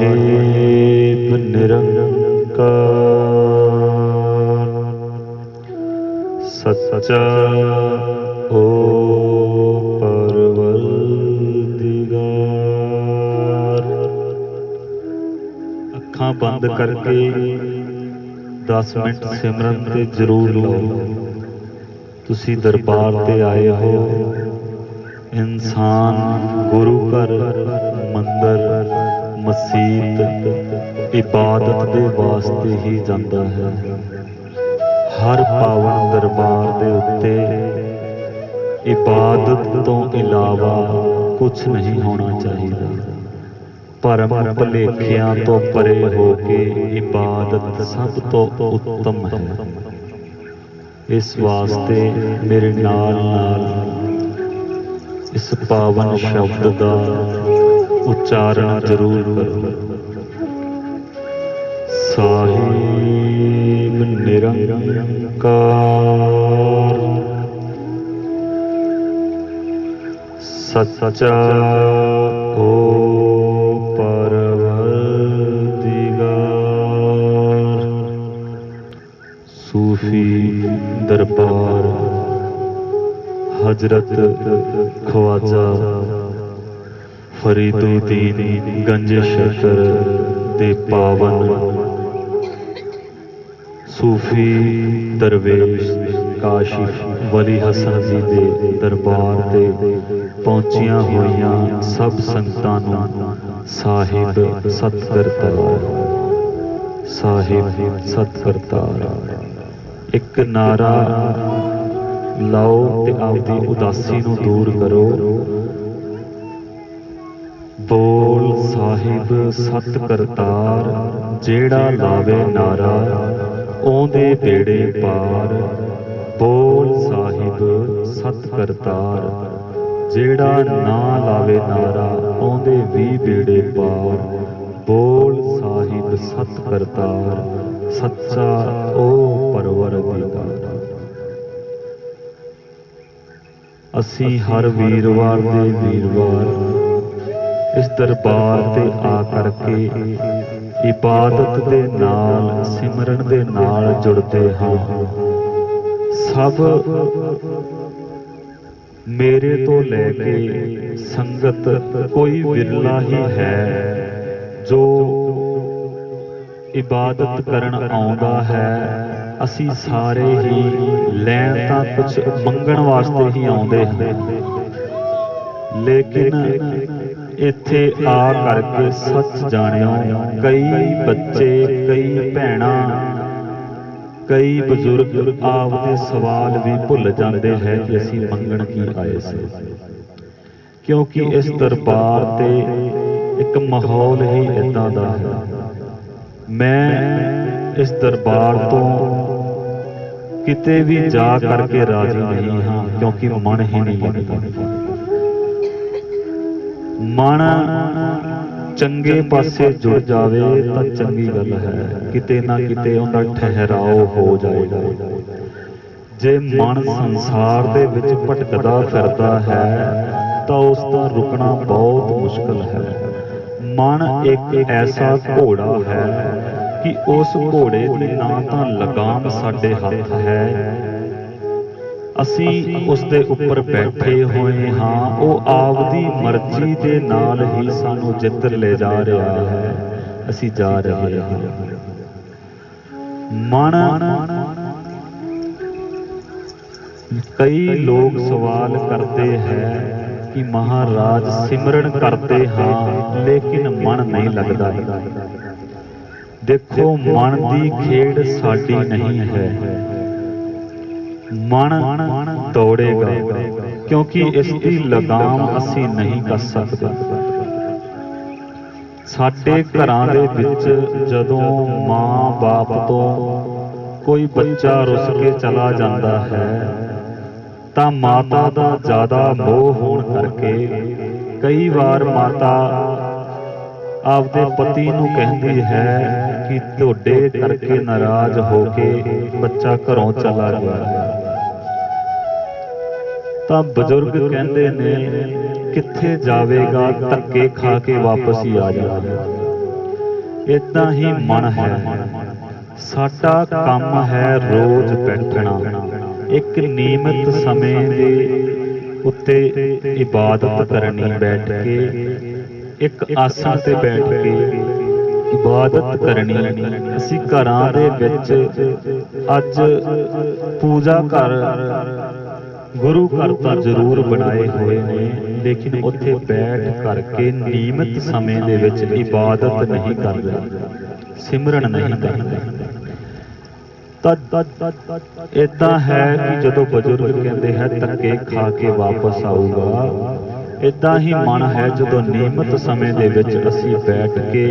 साहिब निरंकार सच्चा ओ परवरदिगार। अखां बंद करके 10 मिनट सिमरन ते जरूर लाओ। तुसी दरबार ते आए हो। इंसान गुरु घर मंदिर मसीत इबादत दे वास्ते ही जाता है। हर पावन दरबार दे उत्ते इबादत तो इलावा कुछ नहीं होना चाहिए। भरम भुलेखियां तो परे हो के इबादत सब तो उत्तम है। इस वास्ते मेरे नाल नाल इस पावन शब्द का उच्चारण जरूर करो। साहिब निरंकार सच्चा ओ परवरदिगार। सूफी दरबार हजरत ख्वाजा फरीदुद्दीन गंजशकर दे पावन सूफी दरवेश काशिफ वली हसन जी दे दरबार ते पहुंचिया होइयां सब संगतां नूं साहिब सतकरतार साहिब सतकरतार। एक नारा लाओ ते आपदी उदासी नूं दूर करो। बोल साहिब सतकरतार जेड़ा लावे नारा ओंदे बेड़े पार। बोल साहिब सतकरतार जेड़ा ना लावे नारा ओंदे भी बेड़े पार। बोल साहिब सतकरतार सच्चा ओ परवरदिगार। असी हर वीरवार दे वीरवार इस दरबार ते आ करके इबादत दे नाल सिमरन दे नाल जुड़ते हाँ। सब मेरे तो लैके संगत कोई विरला ही है जो इबादत करन आउंदा है। असी सारे ही लैण तां कुछ मंगण वास्ते ही आउंदे हैं, लेकिन इत्थे आ करके सच जाणियो कई बच्चे कई भैणां कई बजुर्ग आपदे सवाल भी भुल जाते हैं कि असी मंगण की आए से। क्योंकि इस दरबार ते एक माहौल ही इदां दा है। मैं इस दरबार तो किते भी जा करके राजी नहीं हाँ, क्योंकि मन ही नहीं लगता। मन चंगे पासे जुड़ जावे तो चंगी गल है, किते ना किते उहदा ठहराव हो जाएगा। जे मन संसार दे विच भटकदा फिरदा है तो उसका रुकना बहुत मुश्किल है। मन एक ऐसा घोड़ा है कि उस घोड़े की ना तो लगाम साडे हथ है, असी उसदे उपर बैठे हुए हाँ। वो आपदी मर्जी दे नाल ही सानू जिधर ले जा रहा है असी जा रहे हैं। मन कई लोग सवाल करते हैं कि महाराज सिमरन करते हाँ लेकिन मन नहीं लगता। देखो मन की खेड साडी नहीं है। मन दौड़ेगा क्योंकि इसकी लगाम असी नहीं कर सकते। साडे घरां दे विच जदों मां बाप तो कोई बच्चा रुस के चला जाता है तां माता दा ज़्यादा मोह होण करके कई बार माता आपदे पति नूं कहती है कि तुहाडे करके नाराज होके बच्चा घरों चला गया। तां बजुर्ग कहते ने कित्थे जावेगा, धक्के खा के वापस ही आ जाएगा। इदां ही मन है। साडा काम है रोज बैठना, एक नियमित समय दे उत्ते इबादत करनी, बैठ के एक आसन ते बैठ के इबादत करनी। असीं घरां दे विच अज पूजा घर गुरु घर तो जरूर बनाए हुए ने, लेकिन उत्थे बैठ करके नियमित समय दे विच इबादत नहीं कर रहे, सिमरन नहीं कर रहे। इदां है कि जदों बजुर्ग कहते हैं धक्के खा के वापस आऊगा, इदां ही मन है जदों नियमित समय दे विच असीं बैठ के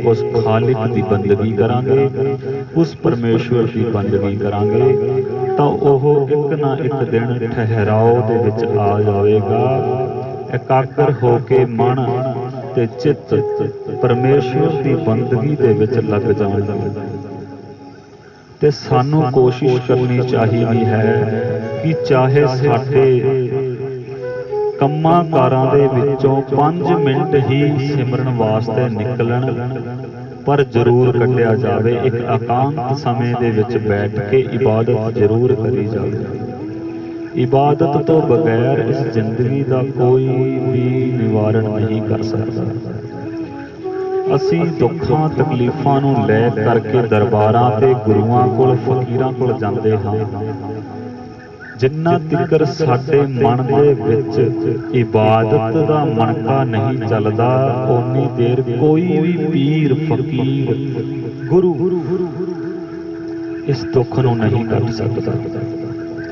उस खालिक की बंदगी करांगे, उस परमेश्वर की बंदगी करांगे, तो ओह एक ना एक दिन ठहराव दे विच आ जाएगा। एकाग्र हो के मन ते चित्त परमेश्वर की बंदगी दे विच लग जाएगा। ते सानू कोशिश करनी चाहिए है कि चाहे साडे कंमां कारां दे विचों 5 मिनट ही सिमरन वास्ते निकलन, पर जरूर कढ़िया जावे। एक एकांत समय दे विच बैठ के इबादत जरूर करी जावे। इबादत तो बगैर इस जिंदगी का कोई भी निवारण नहीं कर सकता। असी दुखों तकलीफों नूं लै करके दरबारां ते गुरुआं कोल फकीरां कोल जांदे हां, जिन्ना तिकर साडे मन दे विच इबादत दा मनका नहीं चलदा, उन्नी देर कोई भी पीर फकीर गुरु इस दुख नूं नहीं कट सकदा।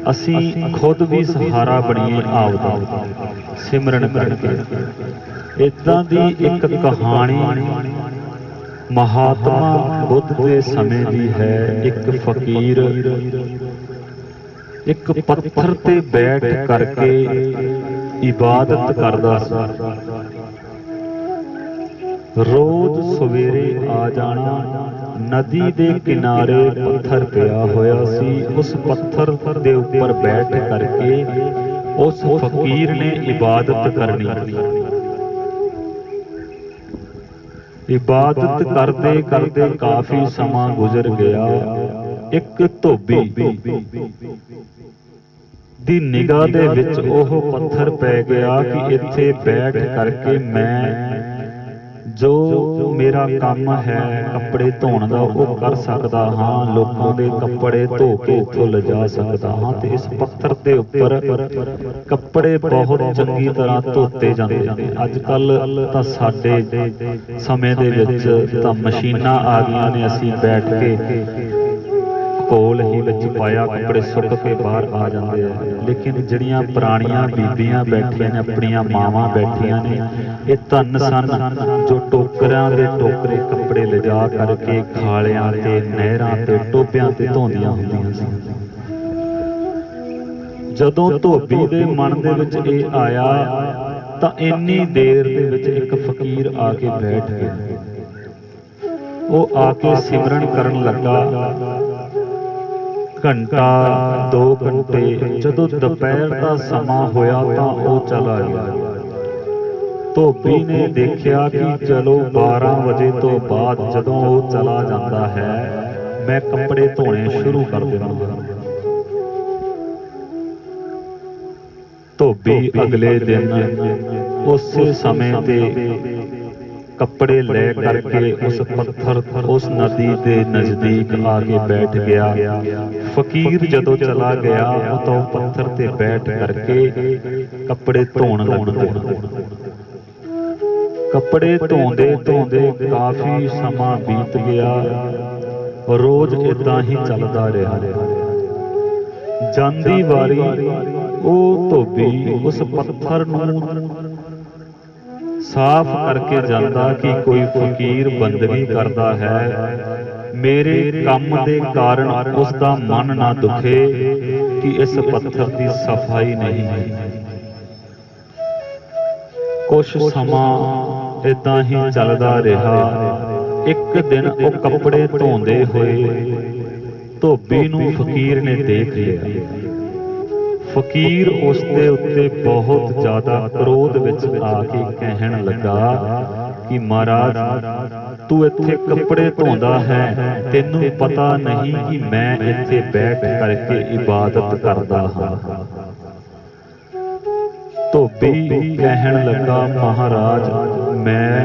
असी खुद भी सहारा बणीए आपदा सिमरन करके। इदां दी एक कहानी महात्मा बुद्ध के समय दी है। एक फकीर एक पत्थर ते बैठ करके इबादत करदा सी। रोज सवेरे आ जाना, नदी दे किनारे पत्थर पिया होया सी, उस पत्थर दे ऊपर बैठ करके उस फकीर ने इबादत करनी। इबादत करते करते काफी समा गुजर गया। एक धोबी दी निगाह दे विच ओह पत्थर पै गया कि इत्थे बैठ करके मैं जो मेरा काम है कपड़े धोण दा ओह कर सकदा हाँ, लोकां दे कपड़े धो के इत्थों लिजा सकदा हाँ। ते इस पत्थर दे उपर कपड़े बहुत चंगी तरह धोते जांदे ने। अजकल तां साडे समय दे विच तां मशीनां आ गईयां ने, असीं बैठ के कोल ही विच पाया कपड़े सुक के बाहर आ जाते हैं। लेकिन जिहड़ियां पुराणियां बीबियां बैठियां ने, अपनियां मावां बैठियां ने, ये धन सन जो टोकरियां दे टोकरे कपड़े लिजा करके खालियां ते नहरां ते टोबियां ते धोंदियां हुंदियां सन। जदों धोबी दे मन दे विच इह आया तां इन्नी देर दे विच एक फकीर आके बैठ गया। वो आके सिमरन करन लगा। घंटा 2 घंटे जदों दोपहर का समा होया तां वो चला गया। धोबी ने देखिया कि चलो 12 बजे तो बाद जदों वो चला जाता है मैं कपड़े धोने शुरू कर देवांगा। धोबी अगले दिन उस समय ते कपड़े ले करके उस पत्थर उस नदी के नजदीक आके बैठ गया। फकीर जदों चला गया तो पत्थर ते बैठ करके कपड़े धोण लग गया। कपड़े धोंदे धोंदे काफी समा बीत गया। रोज इदां ही चलदा रहा। जांदी वारी वो धोबी उस पत्थर नूं साफ करके जाता कि कोई फकीर बंदगी करता है, मेरे काम दे कारण उसका मन ना दुखे कि इस पत्थर की सफाई नहीं है। कुछ समा इदां ही चलता रहा। एक दिन वो कपड़े धोंदे हुए धोबी नूं फकीर ने देख लिया। फकीर उसके उत्ते बहुत ज्यादा क्रोध विच आके कहन लगा कि महाराज तू इत्थे कपड़े धोंदा है, तेनू पता नहीं कि मैं इत्थे बैठ करके इबादत करदा हां। धोबी कहण लगा महाराज मैं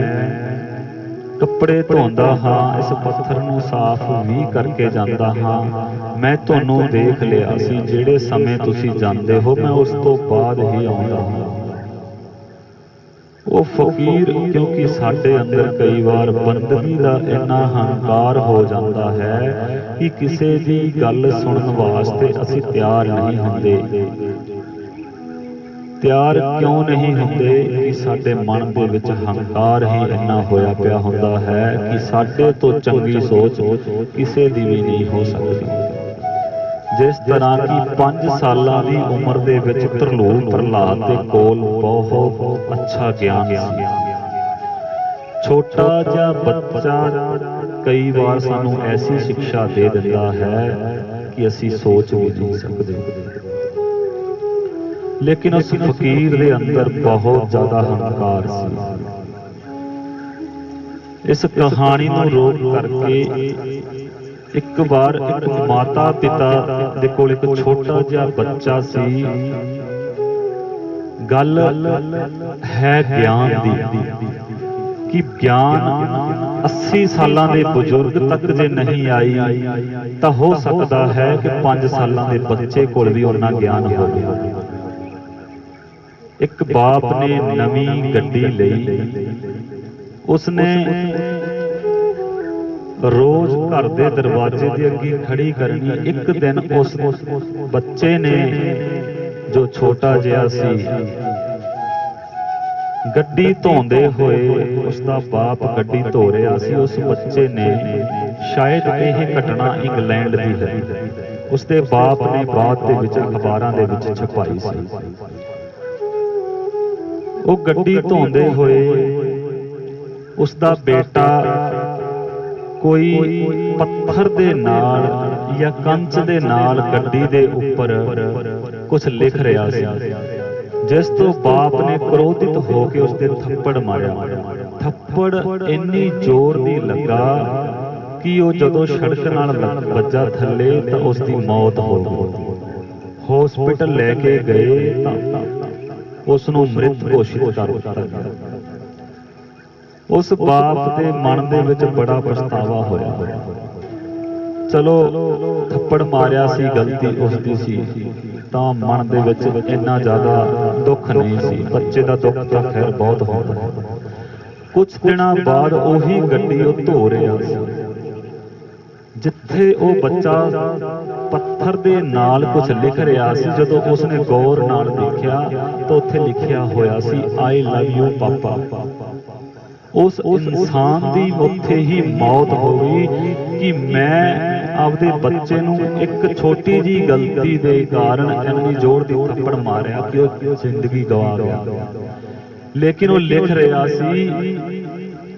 कपड़े धोंदा हां, इस पत्थर नूं साफ भी करके जांदा हां। मैं तुहानूं देख लिया सी, जिहड़े समय तुसीं जांदे हो मैं उस तो बाद ही आउंदा हां। वो फकीर क्योंकि साडे अंदर कई बार बंदगी का इन्ना हंकार हो जाता है कि किसी की गल सुनने वास्ते असीं तैयार नहीं होंदे। तैयार क्यों नहीं होंदे कि साडे मन दे विच हंकार ही इन्ना होया पिया हुंदा है कि साडे तो चंगी सोच किसी दी भी नहीं हो सकती। जिस तरह की 5 साल की उम्र दे विच तरलोक प्रहलाद दे कोल बहुत अच्छा ज्ञान सी। छोटा जिहा बच्चा कई बार सानू ऐसी शिक्षा दे दिंदा है कि असी सोच भी नहीं सकते। लेकिन उस फकीर दे अंदर बहुत ज्यादा हंकार सी। इस कहानी नूं रोक करके एक बार एक माता पिता दे कोल एक छोटा जिहा बच्चा सी। गल है ज्ञान दी कि ज्ञान 80 सालां दे बुजुर्ग तक जे नहीं आई तां हो सकदा है कि 5 सालां दे बच्चे कोल भी उन्ना ज्ञान होवे। एक बाप ने नवीं गड्डी लई, उसने रोज घर दे दरवाजे दे अगे खड़ी करनी। एक दिन उस बच्चे ने जो छोटा जिहा सी गड्डी धोंदे होए, उसका बाप गड्डी धो रहा सी। उस बच्चे ने शायद यह घटना इंग्लैंड दी है, उसके बाप ने बाद दे विच अखबारां दे विच छपाई सी। वो गड्डी धोंदे होए उसका बेटा कोई पत्थर दे नाल या कंच दे नाल गड्डी दे उपर कुछ लिख रहा सी, जिस तो बाप ने क्रोधित होकर उसके थप्पड़ मारिया। थप्पड़ इन्नी जोर दी लगा कि वो जदों सड़क नाल वज्जा थले तो उसकी मौत हो गई। हॉस्पिटल लैके गए तो उसनूं मृत घोषित कर दिता गया। उस बाप के मन दे विच बड़ा पछतावा होया। चलो थप्पड़ मारिया सी, गलती उसकी सी, तां मन दे विच इन्ना ज़्यादा दुख नहीं सी। बच्चे का दुख तो खैर बहुत होता। कुछ दिनों बाद उही गड्डी वो धो रहा सी, जिथे वो बच्चा पत्थर दे नाल कुछ लिख रहा सी। जदों उसने गौर नाल देखिया तो उत्थे लिखिया होया सी आई लव यू पापा। उस इंसान की उत्थे ही मौत हो गई कि मैं आपदे बच्चे नूं एक छोटी जी गलती दे कारण इन्नी जोर दी थप्पड़ मारिया कि वो जिंदगी गवा गया। लेकिन वो लिख रहा सी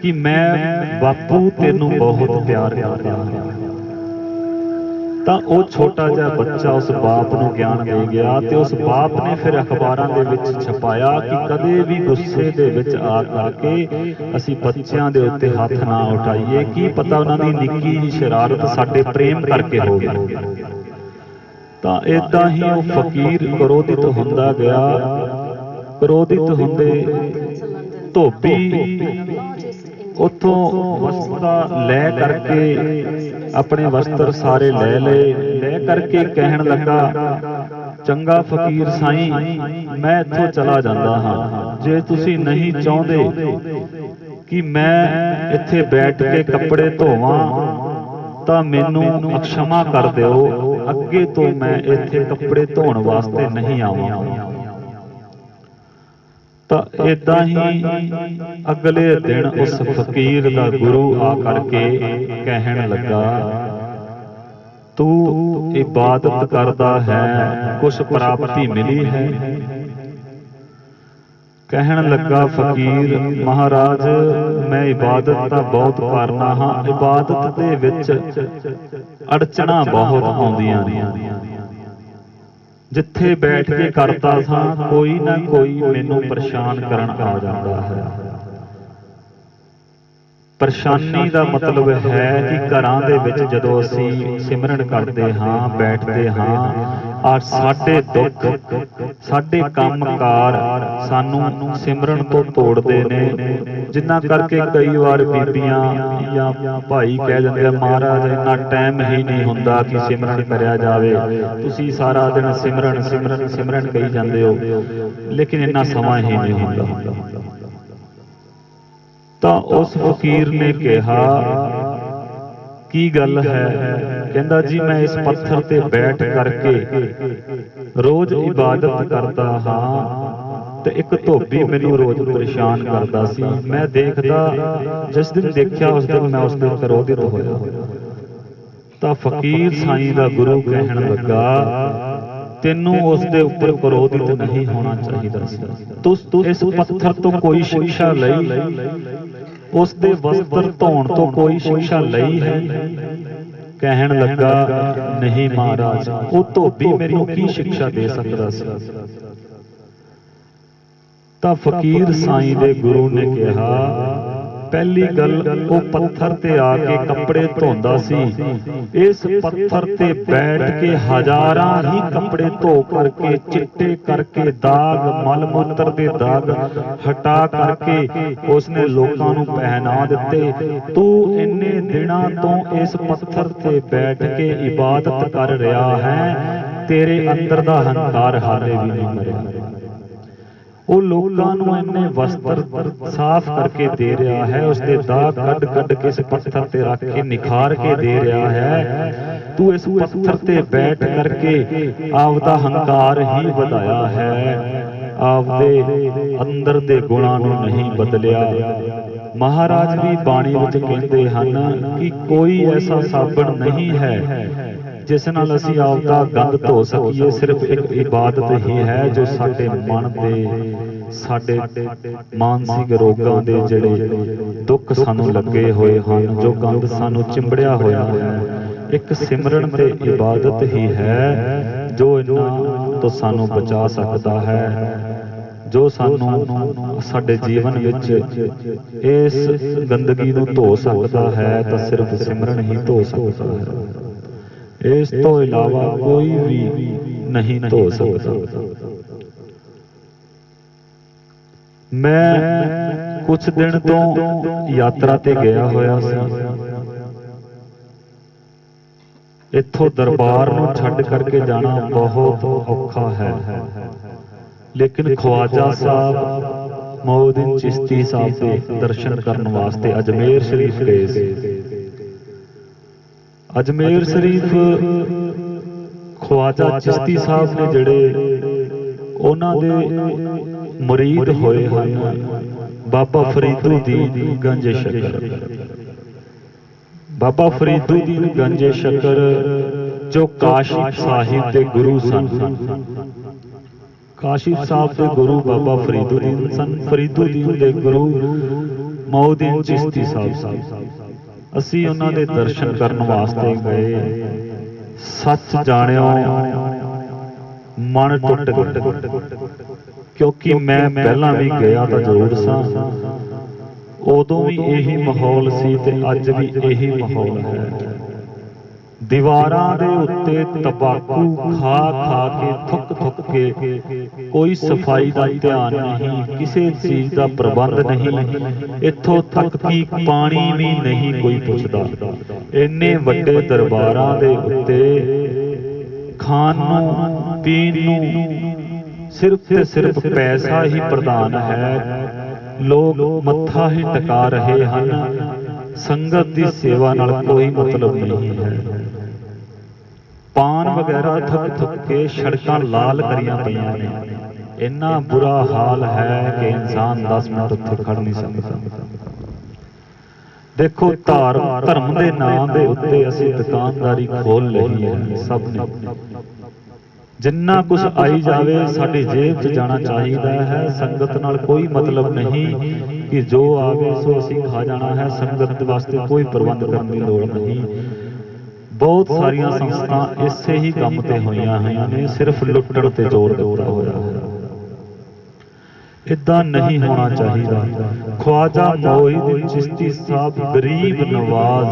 कि मैं बापू तेनू बहुत प्यार करदा हां। तां वो छोटा जिहा बच्चा उस बाप नूं ज्ञान दे गया ते उस बाप ने फिर अखबारां दे विच छपाया कि कदे भी गुस्से दे विच आ करके असीं बच्चियां दे उत्ते हत्थ ना उठाईए, की पता उन्हां दी निक्की जी शरारत साडे प्रेम करके हो गई। तां इदां ही वो फकीर क्रोधित हुंदा गया। क्रोधित हुंदे धोबी उतों वस्त्र लै करके अपने वस्त्र सारे ले करके कहन लगा चंगा फकीर साईं मैं इत्थों चला जांदा हां। जे तुसीं नहीं चाहुंदे कि मैं इत्थे बैठ के कपड़े धोवां तां मैनूं अक्षमा कर दिओ, अगे तो मैं इत्थे कपड़े धोण वास्ते नहीं आवांगा। तो इदां ही अगले दिन उस फकीर का गुरु आ करके कहन लगा तू इबादत करदा है, कुछ प्राप्ति मिली है? कहन लगा फकीर महाराज मैं इबादत तां बहुत करना हाँ, इबादत दे विच अड़चना बहुत आउंदियां ने। जिथे बैठ के करता था कोई ना कोई मैनू परेशान करन आ जाता है। ਪਰੇਸ਼ਾਨੀ ਦਾ ਮਤਲਬ ਹੈ ਕਿ ਘਰਾਂ ਦੇ ਵਿੱਚ ਜਦੋਂ ਅਸੀਂ ਸਿਮਰਨ ਕਰਦੇ ਹਾਂ, ਬੈਠਦੇ ਹਾਂ, ਔਰ ਸਾਡੇ ਦੁੱਖ, ਸਾਡੇ ਕੰਮਕਾਰ ਸਾਨੂੰ ਸਿਮਰਨ ਤੋਂ ਤੋੜਦੇ ਨੇ, ਜਿਨ੍ਹਾਂ ਕਰਕੇ ਕਈ ਵਾਰ ਬੀਬੀਆਂ ਜਾਂ ਭਾਈ ਕਹਿ ਜਾਂਦੇ ਆ, ਮਹਾਰਾਜ ਇੰਨਾ ਟਾਈਮ ਹੀ ਨਹੀਂ ਹੁੰਦਾ ਕਿ ਸਿਮਰਨ ਕਰਿਆ ਜਾਵੇ, ਤੁਸੀਂ ਸਾਰਾ ਦਿਨ ਸਿਮਰਨ ਸਿਮਰਨ ਸਿਮਰਨ ਕਹੀ ਜਾਂਦੇ ਹੋ, ਲੇਕਿਨ ਇੰਨਾ ਸਮਾਂ ਹੀ ਨਹੀਂ ਹੁੰਦਾ। ਤਾਂ ਉਸ ਫਕੀਰ ਨੇ ਕਿਹਾ, ਕੀ ਗੱਲ ਹੈ? ਕਹਿੰਦਾ ਜੀ ਮੈਂ ਇਸ ਪੱਥਰ ਤੇ ਬੈਠ ਕਰਕੇ ਰੋਜ਼ ਇਬਾਦਤ ਕਰਦਾ ਹਾਂ ਤੇ ਇੱਕ ਧੋਬੀ ਮੈਨੂੰ ਰੋਜ਼ ਪਰੇਸ਼ਾਨ ਕਰਦਾ ਸੀ। ਮੈਂ ਦੇਖਦਾ, ਜਿਸ ਦਿਨ ਦੇਖਿਆ ਉਸ ਦਿਨ ਮੈਂ ਉਸ ਦੇ ਕਰੋਧਿਤ ਹੋਇਆ। ਤਾਂ ਫਕੀਰ ਸਾਈਂ ਦਾ ਗੁਰੂ ਕਹਿਣ ਲੱਗਾ, ਤੈਨੂੰ ਉਸ ਦੇ ਉੱਪਰ ਕਰੋਧਿਤ ਨਹੀਂ ਹੋਣਾ ਚਾਹੀਦਾ ਸੀ। ਤੂੰ ਇਸ ਪੱਥਰ ਤੋਂ ਕੋਈ ਸਿੱਖਿਆ ਲਈ? ਉਸ ਦੇ ਵਸਤਰ ਧੋਣ ਤੋਂ ਕੋਈ ਸਿੱਖਿਆ ਲਈ ਹੈ? ਕਹਿਣ ਲੱਗਾ, ਨਹੀਂ ਮਹਾਰਾਜ, ਉਹ ਧੋਬੀ ਮੈਨੂੰ ਕੀ ਸਿੱਖਿਆ ਦੇ ਸਕਦਾ ਸੀ। ਤਾਂ ਫਕੀਰ ਸਾਈਂ ਦੇ ਗੁਰੂ ਨੇ ਕਿਹਾ, ਪਹਿਲੀ ਗੱਲ, ਉਹ ਪੱਥਰ ਤੇ ਆ ਕੇ ਕੱਪੜੇ ਧੋਂਦਾ ਸੀ। ਇਸ ਪੱਥਰ ਤੇ ਬੈਠ ਕੇ ਹਜ਼ਾਰਾਂ ਹੀ ਕੱਪੜੇ ਧੋ ਕਰਕੇ, ਚਿੱਟੇ ਕਰਕੇ, ਦਾਗ, ਮਲ ਮੂਤਰ ਦੇ ਦਾਗ ਹਟਾ ਕਰਕੇ ਉਸਨੇ ਲੋਕਾਂ ਨੂੰ ਪਹਿਨਾ ਦਿੱਤੇ। ਤੂੰ ਇੰਨੇ ਦਿਨਾਂ ਤੋਂ ਇਸ ਪੱਥਰ ਤੇ ਬੈਠ ਕੇ ਇਬਾਦਤ ਕਰ ਰਿਹਾ ਹੈ, ਤੇਰੇ ਅੰਦਰ ਦਾ ਹੰਕਾਰ ਹਾਲੇ ਵੀ ਨਹੀਂ ਮਰਿਆ। ਉਹ ਲੋਕਾਂ ਨੂੰ ਇੰਨੇ ਵਸਤਰ ਸਾਫ਼ ਕਰਕੇ ਦੇ ਰਿਹਾ ਹੈ, ਉਸਦੇ ਦਾਗ ਕੱਢ ਕੱਢ ਕੇ ਇਸ ਪੱਥਰ ਤੇ ਰੱਖ ਕੇ ਨਿਖਾਰ ਕੇ ਦੇ ਰਿਹਾ ਹੈ। ਤੂੰ ਇਸ ਪੱਥਰ ਤੇ ਬੈਠ ਕਰਕੇ ਆਪਦਾ ਹੰਕਾਰ ਹੀ ਵਧਾਇਆ ਹੈ, ਆਪਦੇ ਅੰਦਰ ਦੇ ਗੁਣਾਂ ਨੂੰ ਨਹੀਂ ਬਦਲਿਆ। ਮਹਾਰਾਜ ਵੀ ਬਾਣੀ ਵਿੱਚ ਕਹਿੰਦੇ ਹਨ ਕਿ ਕੋਈ ਐਸਾ ਸਾਬਣ ਨਹੀਂ ਹੈ ਜਿਸ ਨਾਲ ਅਸੀਂ ਆਪਦਾ ਗੰਦ ਧੋ ਸਕੀਏ। ਸਿਰਫ ਇੱਕ ਇਬਾਦਤ ਹੀ ਹੈ ਜੋ ਸਾਡੇ ਮਨ ਦੇ, ਸਾਡੇ ਮਾਨਸਿਕ ਰੋਗਾਂ ਦੇ ਜਿਹੜੇ ਦੁੱਖ ਸਾਨੂੰ ਲੱਗੇ ਹੋਏ ਹਨ, ਜੋ ਗੰਦ ਸਾਨੂੰ ਚਿੰਬੜਿਆ ਹੋਇਆ ਹੈ, ਇੱਕ ਸਿਮਰਨ ਤੇ ਇਬਾਦਤ ਹੀ ਹੈ ਜੋ ਇਹਨਾਂ ਤੋਂ ਸਾਨੂੰ ਬਚਾ ਸਕਦਾ ਹੈ, ਜੋ ਸਾਨੂੰ ਸਾਡੇ ਜੀਵਨ ਵਿੱਚ ਇਸ ਗੰਦਗੀ ਨੂੰ ਧੋ ਸਕਦਾ ਹੈ। ਤਾਂ ਸਿਰਫ ਸਿਮਰਨ ਹੀ ਧੋ ਸਕਦਾ ਹੈ, ਇਸ ਤੋਂ ਇਲਾਵਾ ਕੋਈ ਵੀ ਨਹੀਂ ਧੋ ਸਕਦਾ। ਮੈਂ ਕੁਝ ਦਿਨ ਤੋਂ ਯਾਤਰਾ ਤੇ ਗਿਆ ਹੋਇਆ ਸੀ। ਇੱਥੋਂ ਦਰਬਾਰ ਨੂੰ ਛੱਡ ਕਰਕੇ ਜਾਣਾ ਬਹੁਤ ਔਖਾ ਹੈ, ਲੇਕਿਨ ਖਵਾਜਾ ਸਾਹਿਬ ਮੌਦੂਦੀਨ ਚਿਸ਼ਤੀ ਸਾਹਿਬ ਦੇ ਦਰਸ਼ਨ ਕਰਨ ਵਾਸਤੇ ਅਜਮੇਰ ਸ਼ਰੀਫ ਗਏ ਸੀ। ਅਜਮੇਰ ਸ਼ਰੀਫ ਖਵਾਜਾ ਚਿਸ਼ਤੀ ਸਾਹਿਬ ਨੇ ਜਿਹੜੇ ਉਹਨਾਂ ਦੇ ਮੁਰੀਦ ਹੋਏ ਹਨ, ਬਾਬਾ ਫਰੀਦੁਦੀਨ ਗੰਜੇ ਸ਼ਕਰ। ਬਾਬਾ ਫਰੀਦੁਦੀਨ ਗੰਜੇ ਸ਼ਕਰ ਜੋ ਕਾਸ਼ੀ ਸਾਹਿਬ ਦੇ ਗੁਰੂ ਸਨ। ਕਾਸ਼ੀ ਸਾਹਿਬ ਦੇ ਗੁਰੂ ਬਾਬਾ ਫਰੀਦੁਦੀਨ ਸਨ। ਫਰੀਦੁਦੀਨ ਦੇ ਗੁਰੂ ਮੌਦੂਦੀਨ ਚਿਸ਼ਤੀ ਸਾਹਿਬ ਸਨ। ਅਸੀਂ ਉਹਨਾਂ ਦੇ ਦਰਸ਼ਨ ਕਰਨ ਵਾਸਤੇ ਗਏ। ਸੱਚ ਜਾਣਿਓ ਮਨ ਟੁੱਟ ਗਿਆ, ਕਿਉਂਕਿ ਮੈਂ ਪਹਿਲਾਂ ਵੀ ਗਿਆ ਤਾਂ ਜ਼ਰੂਰ ਸਾਂ, ਉਦੋਂ ਵੀ ਇਹੀ ਮਾਹੌਲ ਸੀ ਤੇ ਅੱਜ ਵੀ ਇਹੀ ਮਾਹੌਲ ਹੈ। ਦੀਵਾਰਾਂ ਦੇ ਉੱਤੇ ਤੰਬਾਕੂ ਖਾ ਖਾ ਕੇ, ਥੁੱਕ ਥੁੱਕ ਕੇ, ਕੋਈ ਸਫਾਈ ਦਾ ਧਿਆਨ ਨਹੀਂ, ਕਿਸੇ ਚੀਜ਼ ਦਾ ਪ੍ਰਬੰਧ ਨਹੀਂ, ਇੱਥੋਂ ਤੱਕ ਕਿ ਪਾਣੀ ਵੀ ਨਹੀਂ ਕੋਈ ਪੁੱਛਦਾ। ਇੰਨੇ ਵੱਡੇ ਦਰਬਾਰਾਂ ਦੇ ਉੱਤੇ ਖਾਣ ਨੂੰ, ਪੀਣ ਨੂੰ ਸਿਰਫ ਤੇ ਸਿਰਫ ਪੈਸਾ ਹੀ ਪ੍ਰਧਾਨ ਹੈ। ਲੋਕ ਮੱਥਾ ਹੀ ਟਿਕਾ ਰਹੇ ਹਨ, ਸੰਗਤ ਦੀ ਸੇਵਾ ਨਾਲ ਕੋਈ ਮਤਲਬ ਨਹੀਂ ਹੈ। ਪਾਨ ਵਗੈਰਾ ਥੁੱਕ ਥੁੱਕ ਕੇ ਸੜਕਾਂ ਲਾਲ ਕਰੀਆਂ ਪਈਆਂ ਨੇ। ਇੰਨਾ ਬੁਰਾ ਹਾਲ ਹੈ ਕਿ ਇਨਸਾਨ 10 ਮਿੰਟ ਉੱਥੇ ਖੜ ਨਹੀਂ ਸਕਦਾ। ਦੇਖੋ, ਧਰਮ ਦੇ ਨਾਂ ਦੇ ਉੱਤੇ ਅਸੀਂ ਦੁਕਾਨਦਾਰੀ ਖੋਲ ਲਈ ਹੈ ਸਭ ਨੇ। ਜਿੰਨਾ ਕੁਛ ਆਈ ਜਾਵੇ ਸਾਡੀ ਜੇਬ 'ਚ ਜਾਣਾ ਚਾਹੀਦਾ ਹੈ। ਸੰਗਤ ਨਾਲ ਕੋਈ ਮਤਲਬ ਨਹੀਂ ਕਿ ਜੋ ਆਵੇ ਸੋ ਅਸੀਂ ਖਾ ਜਾਣਾ ਹੈ। ਸੰਗਤ ਵਾਸਤੇ ਕੋਈ ਪ੍ਰਬੰਧ ਕਰਨ ਦੀ ਲੋੜ ਨਹੀਂ। ਬਹੁਤ ਸਾਰੀਆਂ ਸੰਸਥਾ ਇਸੇ ਹੀ ਕੰਮ ਤੇ ਹੋਈਆਂ ਨੇ, ਸਿਰਫ ਲੁੱਟਣ ਤੇ ਜ਼ੋਰ ਦਿੱਤਾ ਹੋਇਆ ਹੈ। इदां नहीं होना चाहिए। ख्वाजा मोहिउद्दीन चिश्ती साहब गरीब नवाज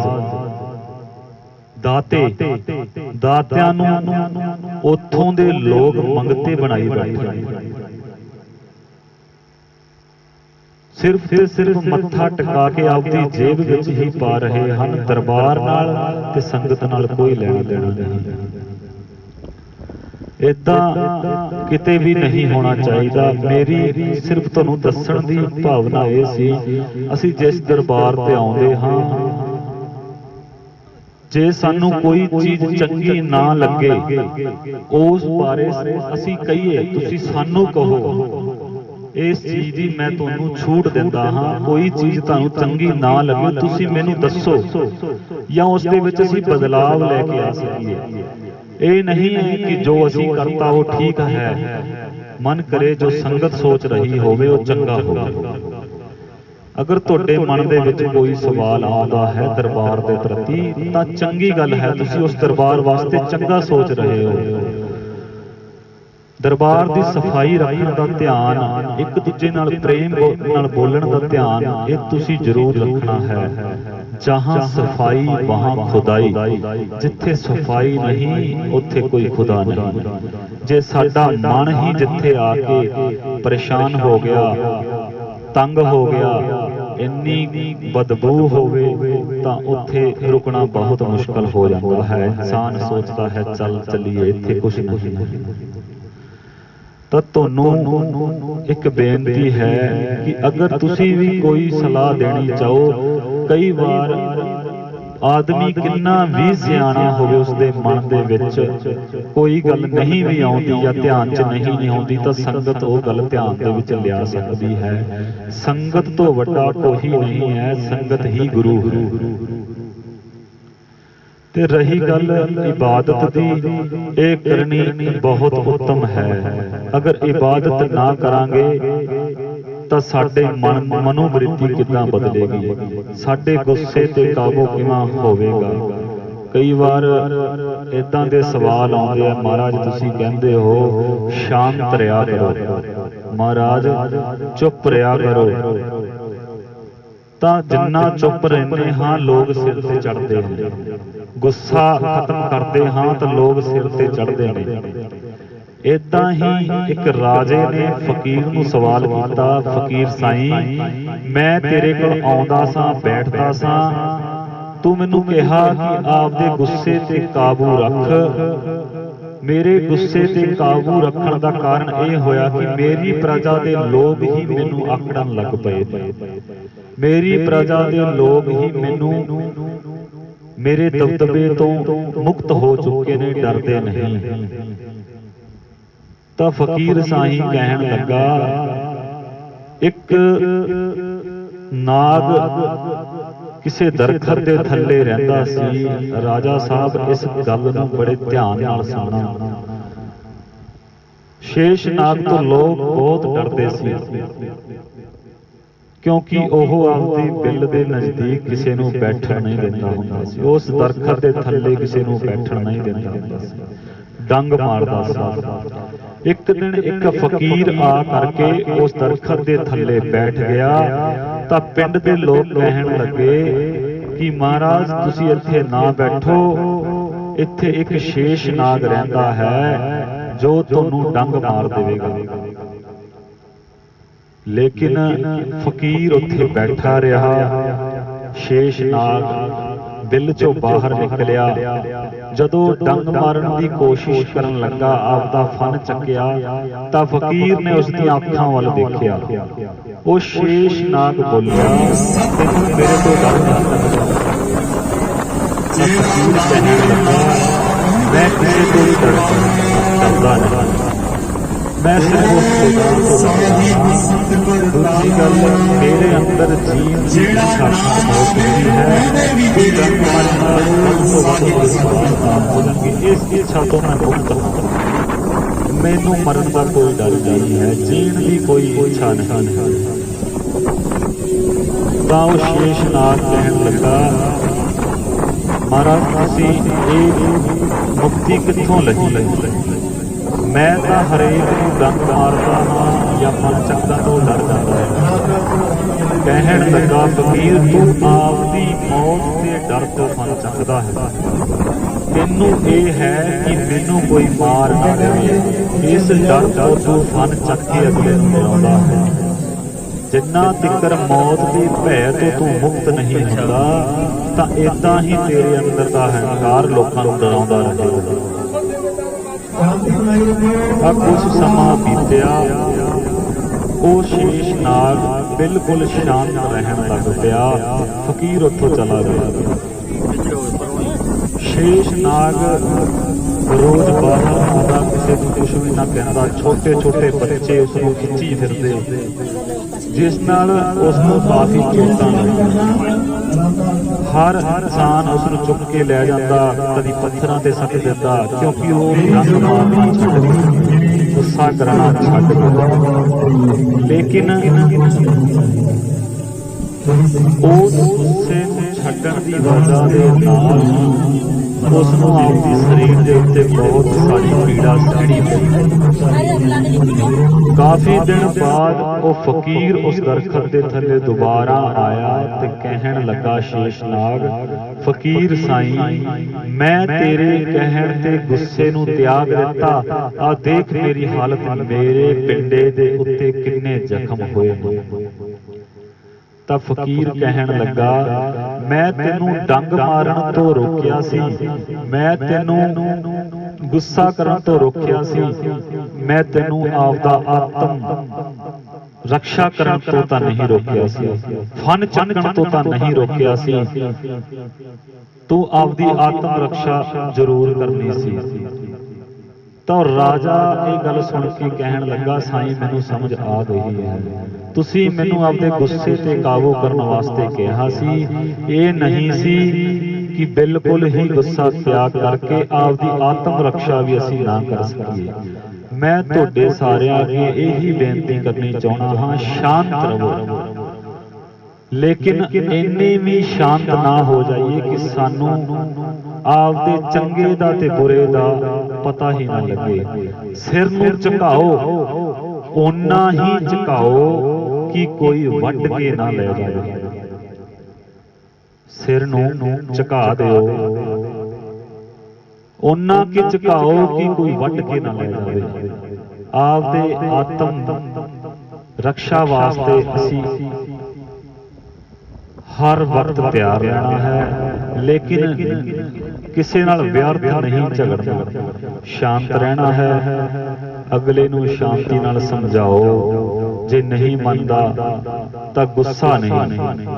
दाते दातियां नूं उत्थों दे लोग मंगते बनाई बैठे, सिर्फ ते सिर्फ मत्था टिका के आपदी जेब विच ही पा रहे हैं। दरबार नाल ते संगत नाल कोई लेना देना नहीं। इदां किते भी नहीं होना चाहिए। मेरी सिर्फ तुहानूं दस्सण दी भावना ये सी, असीं जिस दरबार ते आउंदे हां, जे सानू कोई चीज चंगी ना लगे उस बारे असीं कहीए, तुसीं सानू कहो इस चीज की मैं तुहानूं छूट दिंदा हां, कोई चीज तुहानूं चंगी ना लगे तुसीं मैनूं दस्सो, या उस दे विच असीं बदलाव लैके आ सकीए। ये नहीं है कि जो असीं करता वो ठीक है, मन करे जो संगत सोच रही होवे वो चंगा होवे। अगर तुहाडे मन दे विच कोई सवाल आउंदा है दरबार दे प्रति तां चंगी गल है, तुसीं उस दरबार वास्ते चंगा सोच रहे हो। दरबार की सफाई रखने का ध्यान, एक दूजे नाल प्रेम नाल बोलण का ध्यान, ये तुसीं जरूर रखना है। जहाँ सफाई वहाँ खुदाई, जिथे सफाई नहीं उत्थे कोई खुदा नहीं। जे साडा मन ही जिथे आके परेशान हो गया, तंग हो गया, इन्नी बदबू होवे तां उत्थे रुकना बहुत मुश्किल हो जाता है। इंसान सोचता है चल चलिए इत्थे कुछ नहीं। तो तुहानूं एक बेनती है कि अगर तुसीं भी कोई सलाह देनी चाहो, कई बार आदमी कितना भी सियाणा होवे उसदे मन दे विच कोई गल नहीं भी आउंदी या ध्यान च नहीं आउंदी तां संगत वो गल ध्यान दे विच लिया सकदी है। संगत तो वड्डा कोई नहीं है, संगत ही गुरु। ते रही गल इबादत दी, ये करनी बहुत उत्तम है। अगर इबादत ना करांगे तो साडे मनोवृत्ति किदां बदलेगी, साडे गुस्से ते काबू किवां होवेगा। कई बार इदां दे सवाल आउंदे आ, महाराज तुसीं कहंदे हो शांत रहा करो, महाराज चुप रहा करो, तां जिन्ना चुप रहने हाँ लोग सिर ते चढ़ते हैं, गुस्सा खत्म करते हाँ तो लोग सिर ते चढ़ते हैं। इदां ही एक राजे ने फकीर नूं सवाल कीता, फकीर साईं मैं तेरे कोल आउंदा सां बैठदा सां, तू मैनूं कहा कि आपदे गुस्से ते काबू रख। मेरे गुस्से ते काबू रखण दा कारण यह होया कि मेरी प्रजा दे लोग ही मैनूं आकड़न लग पए, मेरी प्रजा दे लोग ही मैनूं मेरे दबदबे तो मुक्त हो चुके ने, डरदे नहीं। तो फकीर साईं कहन लगा, एक नाग किसी दरखत के थल्ले रहिंदा सी। राजा साहब इस गल नूं बड़े ध्यान नाल सुणना। शेष नाग तो लोग बहुत डरदे सी, क्योंकि वह आपदी बिल के नज़दीक किसी नूं बैठण नहीं दिंदा हुंदा सी, उस दरखत के थल्ले किसी नूं बैठण नहीं दिंदा हुंदा सी, डंग मारदा सी। एक दिन एक फकीर आ करके उस दरखत के थल्ले बैठ गया, तां पिंड दे लोग कहण लगे कि महाराज तुसीं इत्थे ना बैठो, इत्थे एक शेष नाग रहिंदा है जो तुहानूं डंग मार देवेगा। लेकिन फकीर उत्थे बैठा रहा, शेष नाग बिल चों बाहर निकलिया। जदों डंग मारन की कोशिश करन लगा, आपदा फन चकिया, तां फकीर ने उसदी अखां वल देखिया। वो शेष नाग बोलिया, तैनूं मेरे तो डर नहीं लगदा। फकीर कहने लगा, मैं किसी तो भी डरदा नहीं, मैं सिर्फ उस खुदा को डरदा। दूसरी गल, मेरे अंदर जीवन की इच्छा खत्म हो चुकी है, कि डंग मारना तो हो जाएगी, इस इच्छा तो मैं मुक्त हूं, मैनू मरण का कोई डर नहीं है, जीण की कोई इच्छा नहीं है। तां वो शेष नाग कहन लगा, महाराज तुसीं मुक्ति कित्थों लही? मैं तो हरेक नूं डंग मारदा हां, ਜਾਂ ਮਨ ਚੱਕਣ ਤੋਂ ਡਰ ਜਾਂਦਾ ਹੈ। ਕਹਿਣ ਲੱਗਾ ਫਕੀਰ ਤੂੰ ਆਪਦੀ ਮੌਤ ਦੇ ਡਰ ਤੋਂ ਮਨ ਚੱਕਦਾ ਹੈ, ਤੈਨੂੰ ਇਹ ਹੈ ਕਿ ਮੈਨੂੰ ਕੋਈ ਮਾਰ ਨਾ ਦੇਵੇ, ਇਸ ਡਰ ਤੋਂ ਤੂੰ ਫਨ ਚੱਕ ਕੇ ਅਗਲੇ ਨੂੰ ਡਰਾਉਂਦਾ ਹੈ। ਜਿੰਨਾ ਤਿੱਕਰ ਮੌਤ ਦੇ ਭੈ ਤੋਂ ਤੂੰ ਮੁਕਤ ਨਹੀਂ ਹੁੰਦਾ ਤਾਂ ਏਦਾਂ ਹੀ ਤੇਰੇ ਅੰਦਰ ਦਾ ਹੰਕਾਰ ਲੋਕਾਂ ਨੂੰ ਡਰਾਉਂਦਾ ਰਹੇਗਾ। ਕੁਝ ਸਮਾਂ ਬੀਤਿਆ, ਉਹ ਸ਼ੇਸ਼ਨਾਗ ਬਿਲਕੁਲ ਸ਼ਾਂਤ ਰਹਿਣ ਲੱਗ ਪਿਆ। ਫਕੀਰ ਉੱਥੋਂ ਚਲਾ ਗਿਆ। ਸ਼ੇਸ਼ਨਾਗ ਰੋਜ਼ ਬਾਹਰ ਆਉਂਦਾ, ਕਿਸੇ ਨੂੰ ਕੁਛ ਵੀ ਨਾ ਕਹਿੰਦਾ। ਛੋਟੇ ਛੋਟੇ ਬੱਚੇ ਉਸ ਨੂੰ ਖਿੱਚੀ ਫਿਰਦੇ, ਜਿਸ ਨਾਲ ਉਸ ਨੂੰ ਕਾਫੀ ਚੋਟਾਂ ਲੱਗੀਆਂ। ਹਰ ਇਨਸਾਨ ਉਸ ਨੂੰ ਚੁੱਕ ਕੇ ਲੈ ਜਾਂਦਾ, ਕਦੀ ਪੱਥਰਾਂ ਤੇ ਸੱਟ ਦਿੰਦਾ, ਕਿਉਂਕਿ ਉਹ ਡੰਗ ਮਾਰਨਾ ਛੱਡ ਗਿਆ, ਗੁੱਸਾ ਕਰਨਾ ਛੱਡ ਗਿਆ। ਲੇਕਿਨ ਉਸ ਗੁੱਸੇ ਨੂੰ ਛੱਡਣ ਦੀ ਵਜ੍ਹਾ ਦੇ ਨਾਲ ਉਸ ਨੂੰ ਆਪਦੀ ਸਰੀਰ ਦੇ ਉੱਤੇ ਬਹੁਤ ਸਾਰੀ ਪੀੜਾ ਸਹਿਣੀ ਪਈ। ਕਾਫੀ ਦਿਨ ਬਾਅਦ ਉਹ ਫਕੀਰ ਉਸ ਦਰਖਤ ਦੇ ਥੱਲੇ ਦੁਬਾਰਾ ਆਇਆ ਤੇ ਕਹਿਣ ਲੱਗਾ, ਸ਼ੇਸ਼ਨਾਗ ਫਕੀਰ ਸਾਈਂ, ਮੈਂ ਤੇਰੇ ਕਹਿਣ ਤੇ ਗੁੱਸੇ ਨੂੰ ਤਿਆਗ ਦਿੱਤਾ। ਆ ਦੇਖ ਮੇਰੀ ਹਾਲਤ, ਮੇਰੇ ਪਿੰਡੇ ਦੇ ਉੱਤੇ ਕਿੰਨੇ ਜ਼ਖਮ ਹੋਏ ਨੇ। ਤਾਂ ਫਕੀਰ ਕਹਿਣ ਲੱਗਾ, ਮੈਂ ਤੈਨੂੰ ਡੰਗ ਮਾਰਨ ਤੋਂ ਰੋਕਿਆ ਸੀ, ਮੈਂ ਤੈਨੂੰ ਗੁੱਸਾ ਕਰਨ ਤੋਂ ਰੋਕਿਆ ਸੀ, ਮੈਂ ਤੈਨੂੰ ਆਪਦਾ ਆਤਮ ਰਕਸ਼ਾ ਕਰਨ ਤੋਂ ਤਾਂ ਨਹੀਂ ਰੋਕਿਆ ਸੀ, ਫਨ ਚੱਕਣ ਤੋਂ ਤਾਂ ਨਹੀਂ ਰੋਕਿਆ ਸੀ। ਤੂੰ ਆਪਦੀ ਆਤਮ ਰਕਸ਼ਾ ਜ਼ਰੂਰ ਕਰਨੀ ਸੀ। ਤਾਂ ਰਾਜਾ ਇਹ ਗੱਲ ਸੁਣ ਕੇ ਕਹਿਣ ਲੱਗਾ, ਸਾਈਂ ਮੈਨੂੰ ਸਮਝ ਆ ਗਈ ਹੈ, ਤੁਸੀਂ ਮੈਨੂੰ ਆਪਦੇ ਗੁੱਸੇ ਤੇ ਕਾਬੂ ਕਰਨ ਵਾਸਤੇ ਕਿਹਾ ਸੀ, ਇਹ ਨਹੀਂ ਸੀ ਕਿ ਬਿਲਕੁਲ ਹੀ ਗੁੱਸਾ ਤਿਆਗ ਕਰਕੇ ਆਪਦੀ ਆਤਮ ਰਕਸ਼ਾ ਵੀ ਅਸੀਂ ਨਾ ਕਰ ਸਕੀਏ। ਮੈਂ ਤੁਹਾਡੇ ਸਾਰਿਆਂ ਅੱਗੇ ਇਹੀ ਬੇਨਤੀ ਕਰਨੀ ਚਾਹੁੰਦਾ ਹਾਂ, ਸ਼ਾਂਤ ਰਹੋ, ਲੇਕਿਨ ਇੰਨੇ ਵੀ ਸ਼ਾਂਤ ਨਾ ਹੋ ਜਾਈਏ ਕਿ ਸਾਨੂੰ ਆਪਦੇ ਚੰਗੇ ਦਾ ਤੇ ਬੁਰੇ ਦਾ ਪਤਾ ਹੀ ਨਾ ਲੱਗੇ। ਸਿਰ ਨੂੰ ਝੁਕਾਓ, ਓਨਾ ਹੀ ਝੁਕਾਓ ਕਿ ਕੋਈ ਵੱਢ ਕੇ ਨਾ ਲੈ ਜਾਵੇ। ਸਿਰ ਨੂੰ ਝੁਕਾ ਦਿਓ, ਓਨਾ ਕਿ ਝੁਕਾਓ ਕਿ ਕੋਈ ਵੱਢ ਕੇ ਨਾ ਲੈ ਜਾਵੇ। ਆਪਦੇ ਆਤਮ ਰਕਸ਼ਾ ਵਾਸਤੇ ਅਸੀਂ ਹਰ ਵਕਤ ਤਿਆਰ ਰਹਿਣਾ ਹੈ, ਲੇਕਿਨ ਕਿਸੇ ਨਾਲ ਵਿਅਰਥ ਨਹੀਂ ਝਗੜਨਾ, ਸ਼ਾਂਤ ਰਹਿਣਾ ਹੈ। ਅਗਲੇ ਨੂੰ ਸ਼ਾਂਤੀ ਨਾਲ ਸਮਝਾਓ, ਜੇ ਨਹੀਂ ਮੰਨਦਾ ਤਾਂ ਗੁੱਸਾ ਨਹੀਂ।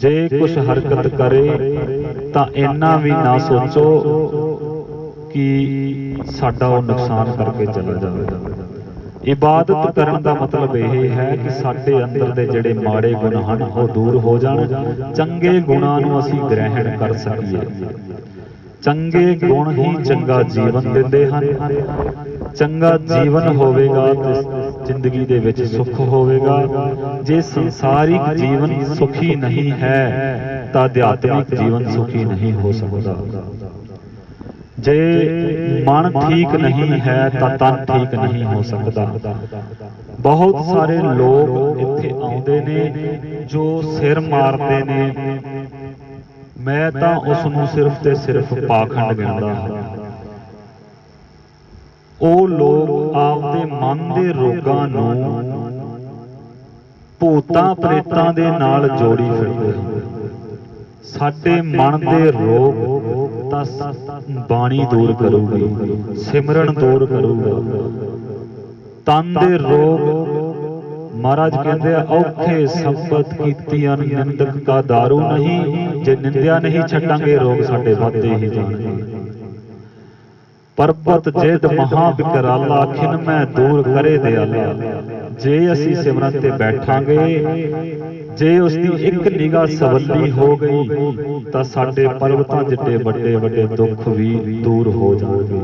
ਜੇ ਕੁਛ ਹਰਕਤ ਕਰੇ ਤਾਂ ਇੰਨਾ ਵੀ ਨਾ ਸੋਚੋ ਕਿ ਸਾਡਾ ਉਹ ਨੁਕਸਾਨ ਕਰਕੇ ਚਲਾ ਜਾਵੇ। ਇਬਾਦਤ ਕਰਨ ਦਾ ਮਤਲਬ ਇਹ ਹੈ ਕਿ ਸਾਡੇ ਅੰਦਰ ਦੇ ਜਿਹੜੇ ਮਾੜੇ ਗੁਣ ਹਨ ਉਹ ਦੂਰ ਹੋ ਜਾਣ, ਚੰਗੇ ਗੁਣਾਂ ਨੂੰ ਅਸੀਂ ਗ੍ਰਹਿਣ ਕਰ ਸਕੀਏ। ਚੰਗੇ ਗੁਣ ਹੀ ਚੰਗਾ ਜੀਵਨ ਦਿੰਦੇ ਹਨ। ਚੰਗਾ ਜੀਵਨ ਹੋਵੇਗਾ ਤੇ ਜ਼ਿੰਦਗੀ ਦੇ ਵਿੱਚ ਸੁੱਖ ਹੋਵੇਗਾ। ਜੇ ਸੰਸਾਰਿਕ ਜੀਵਨ ਸੁਖੀ ਨਹੀਂ ਹੈ ਤਾਂ ਅਧਿਆਤਮਿਕ ਜੀਵਨ ਸੁਖੀ ਨਹੀਂ ਹੋ ਸਕਦਾ। ਜੇ ਮਨ ਠੀਕ ਨਹੀਂ ਹੈ ਤਾਂ ਤਨ ਠੀਕ ਨਹੀਂ ਹੋ ਸਕਦਾ। ਬਹੁਤ ਸਾਰੇ ਲੋਕ ਇੱਥੇ ਆਉਂਦੇ ਨੇ ਜੋ ਸਿਰ ਮਾਰਦੇ ਨੇ, ਮੈਂ ਤਾਂ ਉਸ ਨੂੰ ਸਿਰਫ ਤੇ ਸਿਰਫ ਪਾਖੰਡ ਗਿਣਦਾ ਹਾਂ। ਉਹ ਲੋਕ ਆਪਦੇ ਮਨ ਦੇ ਰੋਗਾਂ ਨੂੰ ਭੂਤਾਂ ਪ੍ਰੇਤਾਂ ਦੇ ਨਾਲ ਜੋੜੀ ਫਿਰਦੇ ਹਨ। ਸਾਡੇ ਮਨ ਦੇ ਰੋਗ ਤਾਂ ਬਾਣੀ ਦੂਰ ਕਰੂਗੀ, ਸਿਮਰਨ ਦੂਰ ਕਰੂਗਾ। ਤਨ ਦੇ ਰੋਗ ਮਹਾਰਾਜ ਕਹਿੰਦੇ ਆ, ਔਖੇ ਸੰਪਤ ਕੀਤੀਆਂ ਨਿੰਦਕ ਕਾ ਦਾਰੂ ਨਹੀਂ। ਜੇ ਨਿੰਦਿਆ ਨਹੀਂ ਛੱਡਾਂਗੇ ਰੋਗ ਸਾਡੇ ਵੱਧਦੇ ਹੀ ਜਾਣਗੇ। ਪਰਬਤ ਜਿਦ ਮਹਾ ਵਿਕਰਾਲਾ, ਖਿਨ ਮੈਂ ਦੂਰ ਕਰੇ ਦਿਆਲਾ। ਜੇ ਅਸੀਂ ਸਿਮਰਨ ਤੇ ਬੈਠਾਂਗੇ, ਜੇ ਉਸ ਦੀ ਇੱਕ ਨਿਗਾਹ ਸਵੱਲੀ ਹੋ ਗਈ ਤਾਂ ਸਾਡੇ ਪਰਬਤਾਂ ਜਿੱਡੇ ਵੱਡੇ ਵੱਡੇ ਦੁੱਖ ਵੀ ਦੂਰ ਹੋ ਜਾਣਗੇ।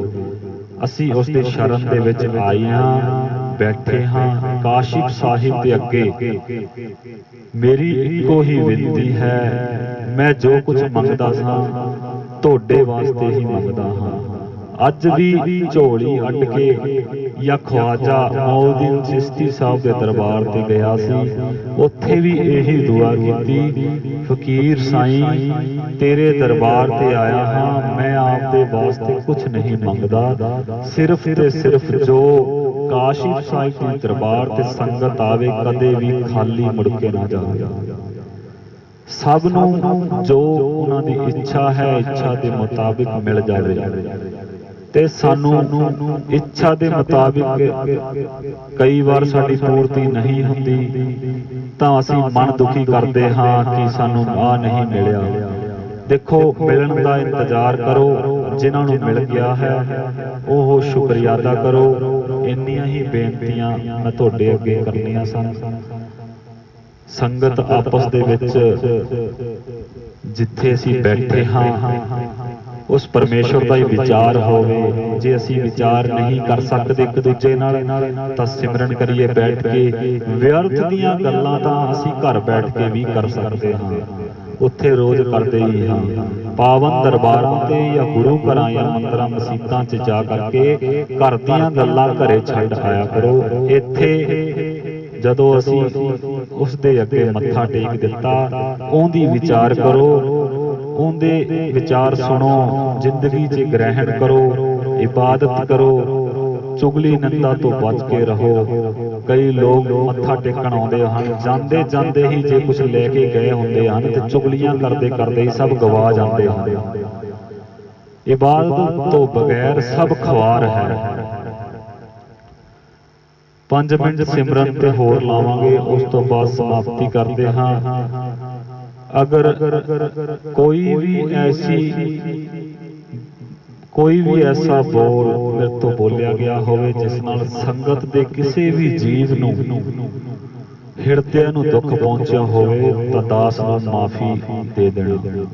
ਅਸੀਂ ਉਸ ਦੀ ਸ਼ਰਨ ਦੇ ਵਿੱਚ ਆਏ ਹਾਂ, ਬੈਠੇ ਹਾਂ ਕਾਸ਼ਿਕ ਸਾਹਿਬ ਦੇ ਅੱਗੇ। ਮੇਰੀ ਇੱਕੋ ਹੀ ਬੇਨਤੀ ਹੈ, ਮੈਂ ਜੋ ਕੁਝ ਮੰਗਦਾ ਸਾਂ ਤੁਹਾਡੇ ਵਾਸਤੇ ਹੀ ਮੰਗਦਾ ਹਾਂ। ਅੱਜ ਵੀ ਝੋਲੀ ਅੱਡ ਕੇ ਜਾਂ ਖਵਾਜਾ ਮੌਦੂਦੀਨ ਚਿਸ਼ਤੀ ਸਾਹਿਬ ਦੇ ਦਰਬਾਰ ਤੇ ਗਿਆ ਸੀ, ਉੱਥੇ ਵੀ ਇਹੀ ਦੁਆ ਕੀਤੀ, ਫਕੀਰ ਸਾਈਂ ਤੇਰੇ ਦਰਬਾਰ ਤੇ ਆਇਆ ਹਾਂ, ਮੈਂ ਆਪਦੇ ਵਾਸਤੇ ਕੁਛ ਨਹੀਂ ਮੰਗਦਾ, ਸਿਰਫ ਤੇ ਸਿਰਫ ਜੋ ਕਾਸ਼ੀ ਸਾਹਿਬ ਦੇ ਦਰਬਾਰ ਤੇ ਸੰਗਤ ਆਵੇ ਕਦੇ ਵੀ ਖਾਲੀ ਮੁੜ ਕੇ ਨਾ ਜਾਵੇ। ਸਭ ਨੂੰ ਜੋ ਉਹਨਾਂ ਦੀ ਇੱਛਾ ਹੈ, ਇੱਛਾ ਦੇ ਮੁਤਾਬਿਕ ਮਿਲ ਜਾਵੇ। ਤੇ ਸਾਨੂੰ ਇੱਛਾ ਦੇ ਮੁਤਾਬਿਕ ਕਈ ਵਾਰ ਸਾਡੀ ਪੂਰਤੀ ਨਹੀਂ ਹੁੰਦੀ ਤਾਂ ਅਸੀਂ ਮਨ ਦੁਖੀ ਕਰਦੇ ਹਾਂ ਕਿ ਸਾਨੂੰ ਆਹ ਨਹੀਂ ਮਿਲਿਆ। ਦੇਖੋ, ਮਿਲਣ ਦਾ ਇੰਤਜ਼ਾਰ ਕਰੋ, ਜਿਨ੍ਹਾਂ ਨੂੰ ਮਿਲ ਗਿਆ ਹੈ ਉਹ ਸ਼ੁਕਰੀਆ ਅਦਾ ਕਰੋ। ਇੰਨੀਆਂ ਹੀ ਬੇਨਤੀਆਂ ਮੈਂ ਤੁਹਾਡੇ ਅੱਗੇ ਕਰਨੀਆਂ ਸਨ। ਸੰਗਤ ਆਪਸ ਦੇ ਵਿੱਚ ਜਿੱਥੇ ਅਸੀਂ ਬੈਠੇ ਹਾਂ ਉਸ ਪਰਮੇਸ਼ਵਰ ਦਾ ਹੀ ਵਿਚਾਰ ਹੋਵੇ। ਜੇ ਅਸੀਂ ਵਿਚਾਰ ਨਹੀਂ ਕਰ ਸਕਦੇ ਇੱਕ ਦੂਜੇ ਨਾਲ ਤਾਂ ਸਿਮਰਨ ਕਰੀਏ ਬੈਠ ਕੇ। ਵਿਅਰਥ ਦੀਆਂ ਗੱਲਾਂ ਤਾਂ ਅਸੀਂ ਘਰ ਬੈਠ ਕੇ ਵੀ ਕਰ ਸਕਦੇ ਹਾਂ, ਉੱਥੇ ਰੋਜ਼ ਕਰਦੇ ਹੀ ਹਾਂ। ਪਾਵਨ ਦਰਬਾਰਾਂ ਤੇ ਜਾਂ ਗੁਰੂ ਘਰਾਂ ਜਾਂ ਮੰਦਰਾਂ ਮਸੀਤਾਂ 'ਚ ਜਾ ਕਰਕੇ ਘਰ ਦੀਆਂ ਗੱਲਾਂ ਘਰੇ ਛੱਡ ਆਇਆ ਕਰੋ। ਇੱਥੇ ਜਦੋਂ ਅਸੀਂ ਉਸ ਦੇ ਅੱਗੇ ਮੱਥਾ ਟੇਕ ਦਿੱਤਾ, ਉਹਦੀ ਵਿਚਾਰ ਕਰੋ, ਉਹਦੇ ਵਿਚਾਰ ਸੁਣੋ, ਜ਼ਿੰਦਗੀ 'ਚ ਗ੍ਰਹਿਣ ਕਰੋ, ਇਬਾਦਤ ਕਰੋ, ਚੁਗਲੀ ਨਿੰਦਾ ਤੋਂ ਬਚ ਕੇ ਰਹੋ। ਕਈ ਲੋਕ ਮੱਥਾ ਟੇਕਣ ਆਉਂਦੇ ਹਨ, ਜਾਂਦੇ ਜਾਂਦੇ ਹੀ ਜੇ ਕੁਝ ਲੈ ਕੇ ਗਏ ਹੁੰਦੇ ਹਨ ਤੇ ਚੁਗਲੀਆਂ ਕਰਦੇ ਕਰਦੇ ਹੀ ਸਭ ਗਵਾ ਜਾਂਦੇ ਹਨ। ਇਬਾਦਤ ਤੋਂ ਬਗੈਰ ਸਭ ਖਵਾਰ ਹੈ। 5 ਮਿੰਟ ਸਿਮਰਨ ਤੇ ਹੋਰ ਲਾਵਾਂਗੇ, ਉਸ ਤੋਂ ਬਾਅਦ ਸਮਾਪਤੀ ਕਰਦੇ ਹਾਂ। ਅਗਰ ਕੋਈ ਵੀ ਐਸਾ ਬੋਲ ਮੇਰੇ ਤੋਂ ਬੋਲਿਆ ਗਿਆ ਹੋਵੇ ਜਿਸ ਨਾਲ ਸੰਗਤ ਦੇ ਕਿਸੇ ਵੀ ਜੀਵ ਨੂੰ ਹਿਰਦਿਆਂ ਨੂੰ ਦੁੱਖ ਪਹੁੰਚਿਆ ਹੋਵੇ ਤਾਂ ਦਾਸ ਨੂੰ ਮਾਫੀ ਦੇ ਦੇਣਾ।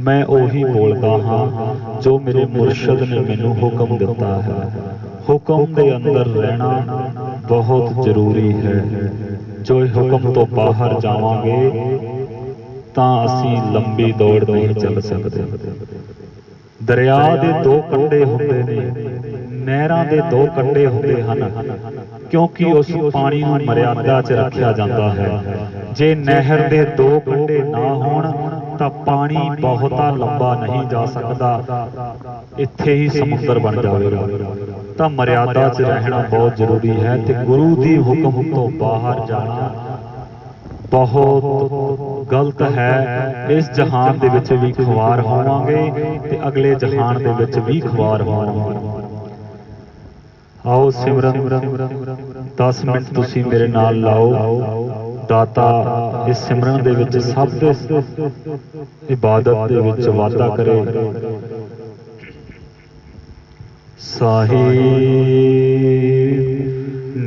ਮੈਂ ਉਹੀ ਬੋਲਦਾ ਹਾਂ ਜੋ ਮੇਰੇ ਮੁਰਸ਼ਿਦ ਨੇ ਮੈਨੂੰ ਹੁਕਮ ਦਿੱਤਾ ਹੈ। ਹੁਕਮ ਦੇ ਅੰਦਰ ਰਹਿਣਾ ਬਹੁਤ ਜ਼ਰੂਰੀ ਹੈ। ਜੋ ਹੁਕਮ ਤੋਂ ਬਾਹਰ ਜਾਵਾਂਗੇ ਤਾਂ ਅਸੀਂ ਲੰਬੀ ਦੌੜ ਨਹੀਂ ਚੱਲ ਸਕਦੇ। ਦਰਿਆ ਦੇ 2 ਕੰਢੇ ਹੁੰਦੇ ਨੇ, ਨਹਿਰਾਂ ਦੇ 2 ਕੰਢੇ ਹੁੰਦੇ ਹਨ, ਕਿਉਂਕਿ ਉਸ ਪਾਣੀ ਨੂੰ ਮਰਿਆਦਾ 'ਚ ਰੱਖਿਆ ਜਾਂਦਾ ਹੈ। ਜੇ ਨਹਿਰ ਦੇ 2 ਕੰਢੇ ਨਾ ਹੋਣ ਤਾਂ ਪਾਣੀ ਬਹੁਤਾ ਲੰਬਾ ਨਹੀਂ ਜਾ ਸਕਦਾ, ਇੱਥੇ ਹੀ ਸਮੁੰਦਰ ਬਣ ਜਾਵੇਗਾ। ਤਾਂ ਮਰਿਆਦਾ 'ਚ ਰਹਿਣਾ ਬਹੁਤ ਜ਼ਰੂਰੀ ਹੈ ਤੇ ਗੁਰੂ ਦੀ ਹੁਕਮ ਤੋਂ ਬਾਹਰ ਜਾਣਾ ਬਹੁਤ ਗਲਤ ਹੈ। ਇਸ ਜਹਾਨ ਦੇ ਵਿੱਚ ਵੀ ਖੁਆਰ ਹੋਵਾਂਗੇ ਤੇ ਅਗਲੇ ਜਹਾਨ ਦੇ ਵਿੱਚ ਵੀ ਖੁਆਰ ਹੋਵਾਂਗੇ। ਆਓ ਸਿਮਰਨ 10 ਮਿੰਟ ਤੁਸੀਂ ਮੇਰੇ ਨਾਲ ਲਾਓ। ਦਾਤਾ ਇਸ ਸਿਮਰਨ ਦੇ ਵਿੱਚ ਸਭ ਦੇ ਇਬਾਦਤ ਦੇ ਵਿੱਚ ਵਾਧਾ ਕਰੇ। ਸਾਹਿਬ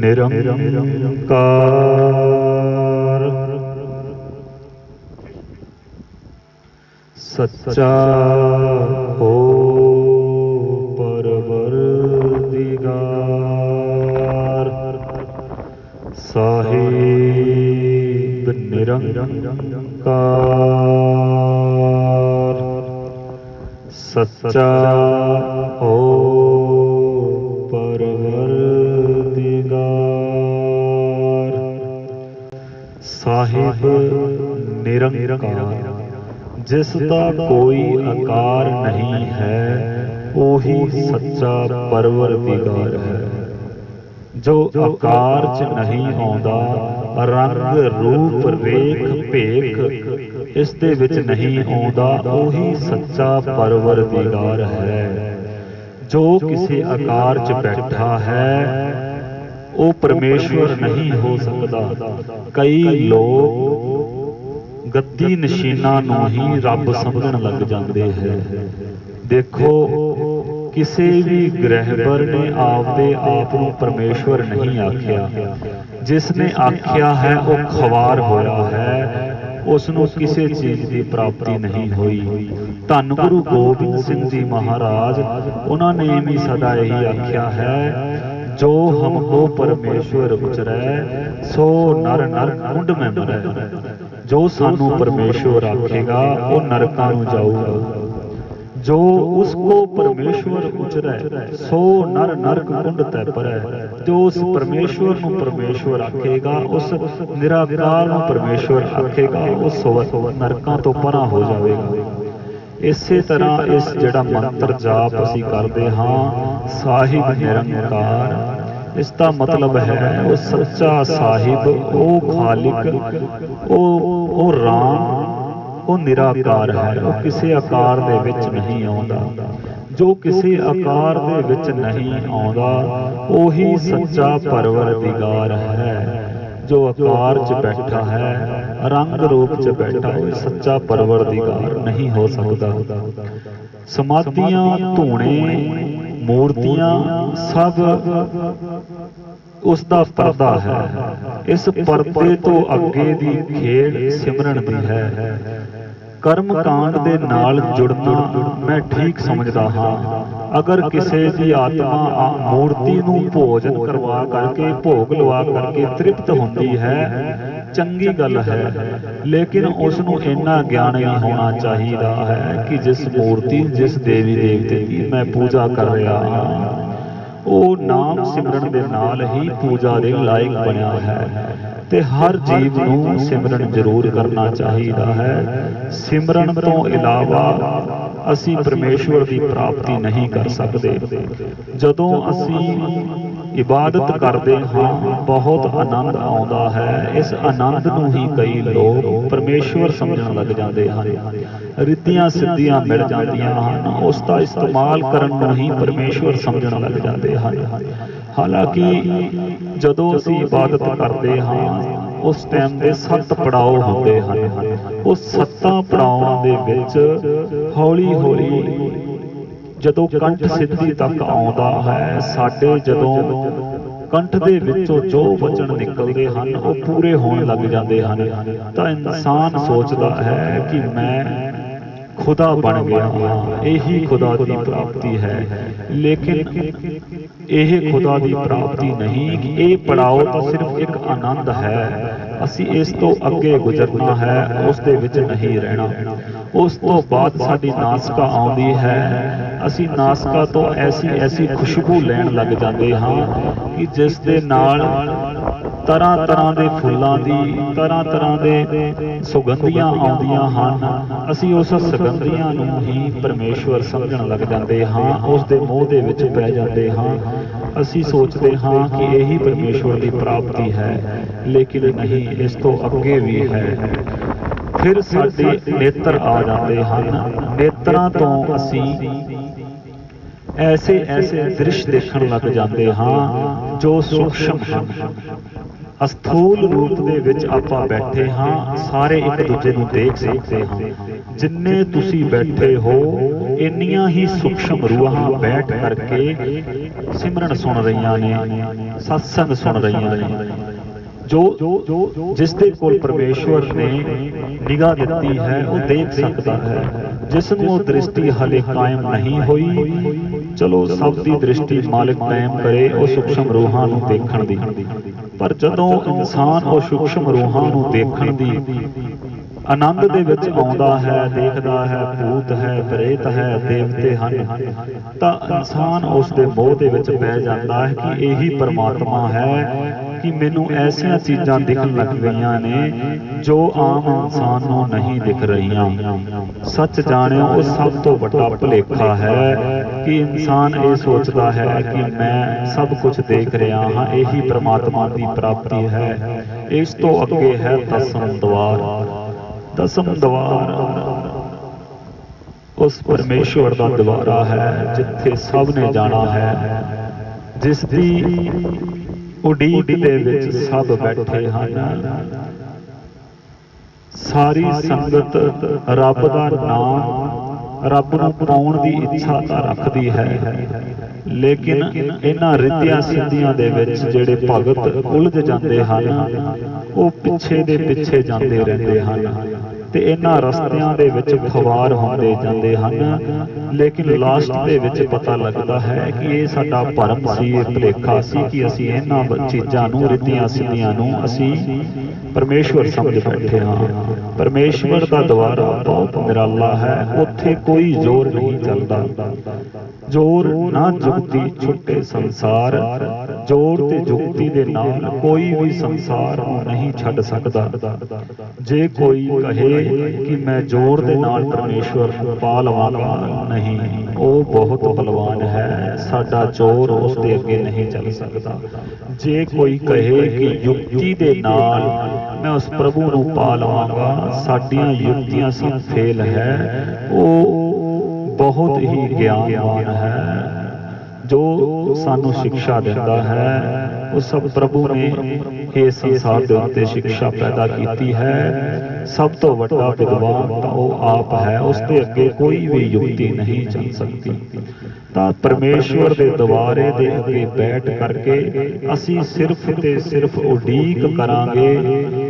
ਨਿਰੰਕਾਰ ਸੱਚਾ ਹੋ ਪਰਵਰਦਿਗਾਰ, ਸਾਹਿਬ ਨਿਰੰਕਾਰ ਸੱਚਾ ਹੋ ਪਰਵਰਦਿਗਾਰ, ਸਾਹਿਬ ਨਿਰੰਕਾਰ ਜਿਸ ਦਾ ਕੋਈ ਆਕਾਰ ਨਹੀਂ ਹੈ, ਉਹੀ ਸੱਚਾ ਪਰਵਰਦਿਗਾਰ ਹੈ। ਜੋ ਆਕਾਰ 'ਚ ਨਹੀਂ ਆਉਂਦਾ, ਰੰਗ ਰੂਪ ਰੇਖ ਭੇਖ ਇਸ ਦੇ ਵਿੱਚ ਨਹੀਂ ਆਉਂਦਾ, ਉਹੀ ਸੱਚਾ ਪਰਵਰਦਿਗਾਰ ਹੈ। ਜੋ ਕਿਸੇ ਆਕਾਰ 'ਚ ਬੈਠਾ ਹੈ ਉਹ ਪਰਮੇਸ਼ਵਰ ਨਹੀਂ ਹੋ ਸਕਦਾ। ਕਈ ਲੋਕ ਗੱਦੀ ਨਸ਼ੀਨਾਂ ਨੂੰ ਹੀ ਰੱਬ ਸਮਝਣ ਲੱਗ ਜਾਂਦੇ ਹੈ। ਦੇਖੋ, ਕਿਸੇ ਵੀ ਗ੍ਰਹਿਬਰ ਨੇ ਆਪਦੇ ਆਪ ਨੂੰ ਪਰਮੇਸ਼ਵਰ ਨਹੀਂ ਆਖਿਆ। ਜਿਸ ਨੇ ਆਖਿਆ ਹੈ ਉਹ ਖਵਾਰ ਹੋਇਆ ਹੈ, ਉਸ ਨੂੰ ਕਿਸੇ ਚੀਜ਼ ਦੀ ਪ੍ਰਾਪਤੀ ਨਹੀਂ ਹੋਈ। ਧੰਨ ਗੁਰੂ ਗੋਬਿੰਦ ਸਿੰਘ ਜੀ ਮਹਾਰਾਜ, ਉਹਨਾਂ ਨੇ ਵੀ ਸਦਾ ਇਹੀ ਆਖਿਆ ਹੈ, ਜੋ ਹਮਕੋ ਪਰਮੇਸ਼ਵਰ ਉਚਰੈ ਸੋ ਨਰ ਨਰ ਕੁੰਡ ਮੈਂ ਮਰੈ। ਜੋ ਸਾਨੂੰ ਪਰਮੇਸ਼ਵਰ ਆਖੇਗਾ ਉਹ ਨਰਕਾਂ ਨੂੰ ਜਾਊਗਾ। जो उसको परमेश्वर उचरै सो नर नरक कुंड तै परै। जो उस परमेश्वर नूं परमेश्वर आखेगा, उस निराकार नूं परमेश्वर आखेगा, उस नरकां तो परां हो जाएगा। इसे तरह इस जिहड़ा मंत्र जाप असीं करदे हां, साहिब निरंकार, इसका मतलब है वो सच्चा साहिब, वो खालिक, वो राम, वो निराकार है। वो किसी आकार दे विच नहीं आउंदा। जो किसी आकार दे विच नहीं आउंदा ओही सच्चा परवरदिगार है। जो आकार च बैठा है, रंग रूप च बैठा, वो सच्चा परवरदिगार नहीं हो सकता। समाधियां, धूणे, मूर्तियां सब उसका परदा है। इस परदे तो अगे दी खेड़ सिमरन दी है। कर्म कांड दे नाल जुड़ना मैं ठीक समझदा हाँ। अगर किसी की आत्मा मूर्ति नूं भोजन करवा करके, भोग लवा करके तृप्त होती है, चंगी गल है। लेकिन उसनूं इन्ना ज्ञान भी होना चाहिए है कि जिस मूर्ति, जिस देवी देवते की मैं पूजा कर रहा हाँ, वो नाम सिमरन दे नाल ही पूजा दे लायक बनिया है। ते हर जीव नूं सिमरन जरूर करना चाहिए है। सिमरन तो इलावा असी परमेश्वर की प्राप्ति नहीं कर सकते। जदों असी इबादत करते हाँ, बहुत आनंद आउंदा है। इस आनंद नूं ही कई लोग परमेश्वर समझण लग जाते हैं। रिद्धियां सिद्धियां मिल जांदियां हन, उसका इस्तेमाल करन नूं ही परमेश्वर समझण लग जाते हैं। हालांकि जदों असी इबादत करते हाँ, उस टाइम दे 7 पड़ाव होंदे हैं। उस 7 पड़ावां दे विच हौली हौली जदों कंठ सिद्धि तक आउंदा है, साडे जदों कंठ दे विचों जो वचन निकलते हैं वो पूरे होने लग जाते हैं, तो इंसान सोचता है कि मैं खुदा बन गया हाँ, यही खुदा की प्राप्ति है। लेकिन यह खुदा की प्राप्ति नहीं, ये पड़ाव तो सिर्फ एक आनंद है। असी इस तो अगे गुजरना है, उस दे विच नहीं रहना। उस तो बाद साडी नासका आउंदी है, असी नासका तो ऐसी ऐसी खुशबू लैण लग जाते हाँ कि जिस दे नाल तरह तरह के फुलों की, तरह तरह के सुगंधियां आउंदियां हन। असी उस सुगंधियां नूं ही परमेश्वर समझण लग जाते हाँ, उस दे मोह दे विच पै जाते हाँ। असी सोचते हाँ कि यही परमेश्वर की प्राप्ति है, लेकिन नहीं, इस तो अगे भी है। फिर साडे नेत्र आ जाते हैं। नेत्रां तो असी ऐसे ऐसे दृश्य देखण लग जाते हाँ जो सूक्ष्म हैं। अस्थूल रूप दे विच आपां बैठे हाँ, सारे एक दूजे नूं देख सकते हाँ। जिन्ने तुसी बैठे हो, इन्नियां ही सूक्ष्म रूहां बैठ करके सिमरन सुन रही ने, सत्संग सुन रही ने। जो जिसदे कोल परमेश्वर ने निगाह दिती है वो देख सकता है। जिसनों दृष्टि हले कायम नहीं हुई, चलो सब दी दृष्टि मालिक कायम करे वो सूक्ष्म रूहां नूं देखण दी। पर जदों इंसान वो सूक्ष्म रूहां नूं देखण दी आनंद दे विच आउंदा है, देखदा है, भूत है, प्रेत है, देवते हैं, तां इंसान उस दे मोह दे विच पै जांदा है कि यही परमात्मा है, कि मैनू ऐसियां चीज़ां दिखण लग गईयां ने जो आम इंसान नूं नहीं दिख रहीआं। सच जाणिओ वो सब तो वड्डा भुलेखा है कि इंसान ये सोचता है कि मैं सब कुछ देख रहा हाँ, यही परमात्मा की प्राप्ति है। इस तो अगे है दसम द्वार। दसम द्वार उस परमेश्वर का द्वारा है जिथे सब ने जाना है, जिसकी उड़ीक दे विच सब बैठे हैं। सारी संगत रब का नाम, रब नूं पाउण दी इच्छा तां रखदी है, लेकिन इन्हां रिद्धियां सिद्धियां दे विच जिहड़े भगत उलझ जाते हैं, वो पिछे दे पिछे जाते रहते हैं ते इन्हां रस्तियां दे विच खवार होंदे जाते हैं। लेकिन लास्ट दे विच पता लगता है कि ये साडा भरम सी, भुलेखा सी कि असीं इन्हां चीज़ां नूं, रिद्धियां सिद्धियां नूं असीं परमेश्वर समझ बैठे हाँ। परमेश्वर का द्वारा बहुत निराला है, उत्थे कोई जोर नहीं चलता। जोर ना जुगती छुट्टे संसार, जोर ते जुगती दे नाल कोई भी संसार नहीं छड़ सकता। जे कोई कहे कि मैं जोर दे नाल परमेश्वर पा लवांगा, नहीं, वो बहुत बलवान है, साडा जोर उस दे अगे नहीं चल सकता। जे कोई कहे कि युक्ति दे नाल मैं उस प्रभु नूं पा लवांगा, साडियां युक्तियां सब फेल है, वो बहुत ही ज्ञानवान है। जो सानू शिक्षा देता है वो सब प्रभु ने ये संसार के उत्ते शिक्षा पैदा की है। सब तो वड्डा विद्वान तो वो आप है, उसके अगे कोई भी युक्ति नहीं चल सकती। तो परमेश्वर के द्वारे दे अगे बैठ करके असी सिर्फ ते सिर्फ उडीक करांगे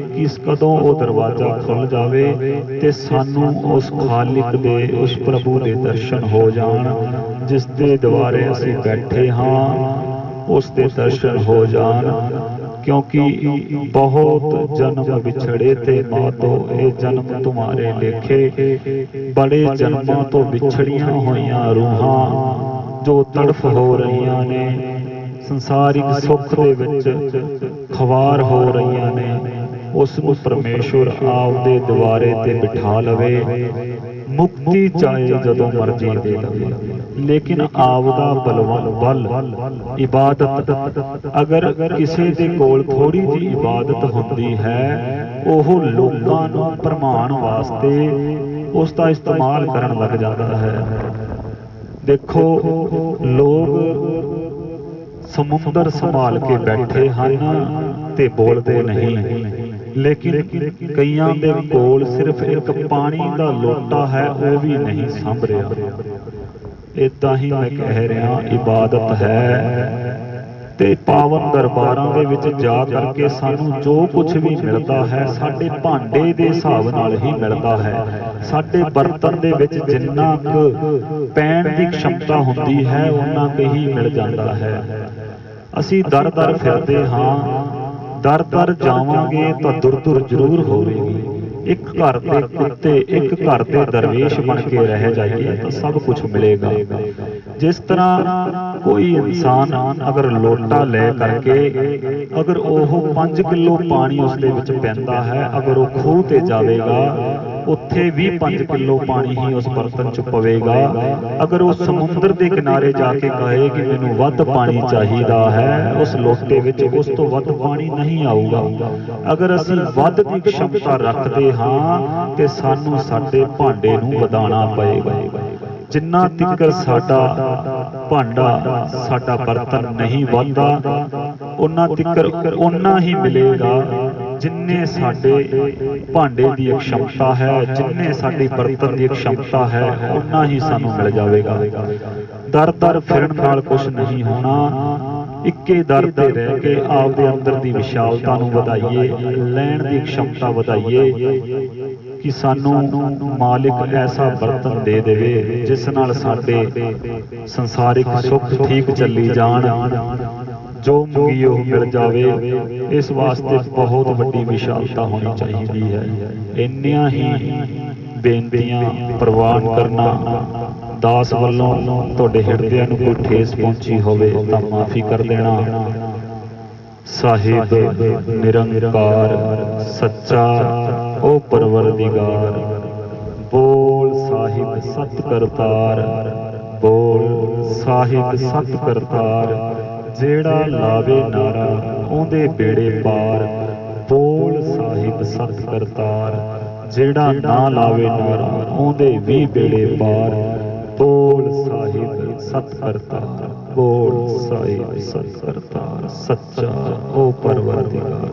कि कदों वो दरवाजा खुल जावे ते सानू उस खालिक दे, उस प्रभु के दर्शन हो जान, जिस दे द्वारे असी बैठे हाँ, उसके दर्शन हो जान। क्योंकि बहुत जन्म बिछड़े थे मातो, ये जन्म तुम्हारे लेखे, बड़े जन्मों तो बिछड़ियां होइयां रूहां जो तड़फ हो रही ने, संसारिक सुख दे विच खवार हो रही ने, उस परमेश्वर आपदे द्वारे ते बिठा लवे। मुक्ति चाहे जदों मर्जी दे लवे, लेकिन आपदा बल इबादत अगर किसी दे कोल थोड़ी जी इबादत होंदी है, ओह लोकां नूं भरमाण वास्ते उसका इस्तेमाल करन लग जाता है। देखो लोग समुंदर संभाल के बैठे हैं ते बोलते नहीं, लेकिन कईयां दे कोल सिर्फ एक पानी का लोटा है, वो भी नहीं सांभ रहा। इदा ही मैं कह रहा, इबादत है ते पावन दरबारां दे विच जा करके सानू जो कुछ भी मिलता है साडे भांडे दे हिसाब नाल ही मिलता है। साडे बर्तन दे विच जिन्ना क पैण दी क्षमता हुंदी है उन्ना क ही मिल जाता है। असी दर दर फिरदे हाँ, दर दर जावांगे तो दुर दुर जरूर होवेगी। एक घर के कुत्ते, एक घर के दरवेश बन के रह जाइए तो सब कुछ मिलेगा। जिस तरह कोई इंसान अगर लोटा ले करके अगर ओह 5 किलो पानी उसदे विच पैंदा है, अगर वो खूह ते जावेगा उत्थे भी 5 किलो पानी ही उस बर्तन च पवेगा। अगर वो समुद्र के किनारे जाके कहे कि मैनू वध पानी चाहिदा है, उस लोटे विच उस तो वध पानी नहीं आऊगा। अगर असीं वध दी क्षमता रखते हाँ ते सानू साडे भांडे नूं वधाना पएगा। जिन्ना तिकर साडा भांडा साडा बर्तन नहीं वधदा, उन्ना तिकर उन्ना ही मिलेगा जिन्ने साडे भांडे दी क्षमता है, जिन्ने साडी बर्तन दी क्षमता है, उन्ना ही सानू मिल जाएगा। दर दर फिरन नाल कुछ नहीं होना। इक्के दर ते रह के आपदे अंदर दी विशालता नूं वधाइए, लैण दी क्षमता वधाइए कि सानू मालिक ऐसा बर्तन दे देवे जिस नाल साडे संसारिक सुख ठीक चली जाण, जो मंगी ओह मिल जावे। इस वास्ते बहुत वड्डी विशालता होनी चाहिए है। इन्नियां ही बेनतियां प्रवान करना दास वल्लों तुहाडे हिरदिਆਂ ਨੂੰ कोई ठेस पहुंची होवे तां माफ़ी कर देना। साहिब निरंकार सच्चा ओ परवरदिगार, बोल साहिब सत करतार, बोल साहिब सत करतार। जेड़ा लावे नारा ओंदे बेड़े पार, बोल साहिब सत करतार। जेड़ा ना लावे नारा ओंदे भी बेड़े पार, बोल साहिब सत करतार, बोल साहिब सत करतार। सच्चा ओ परवरदिगार।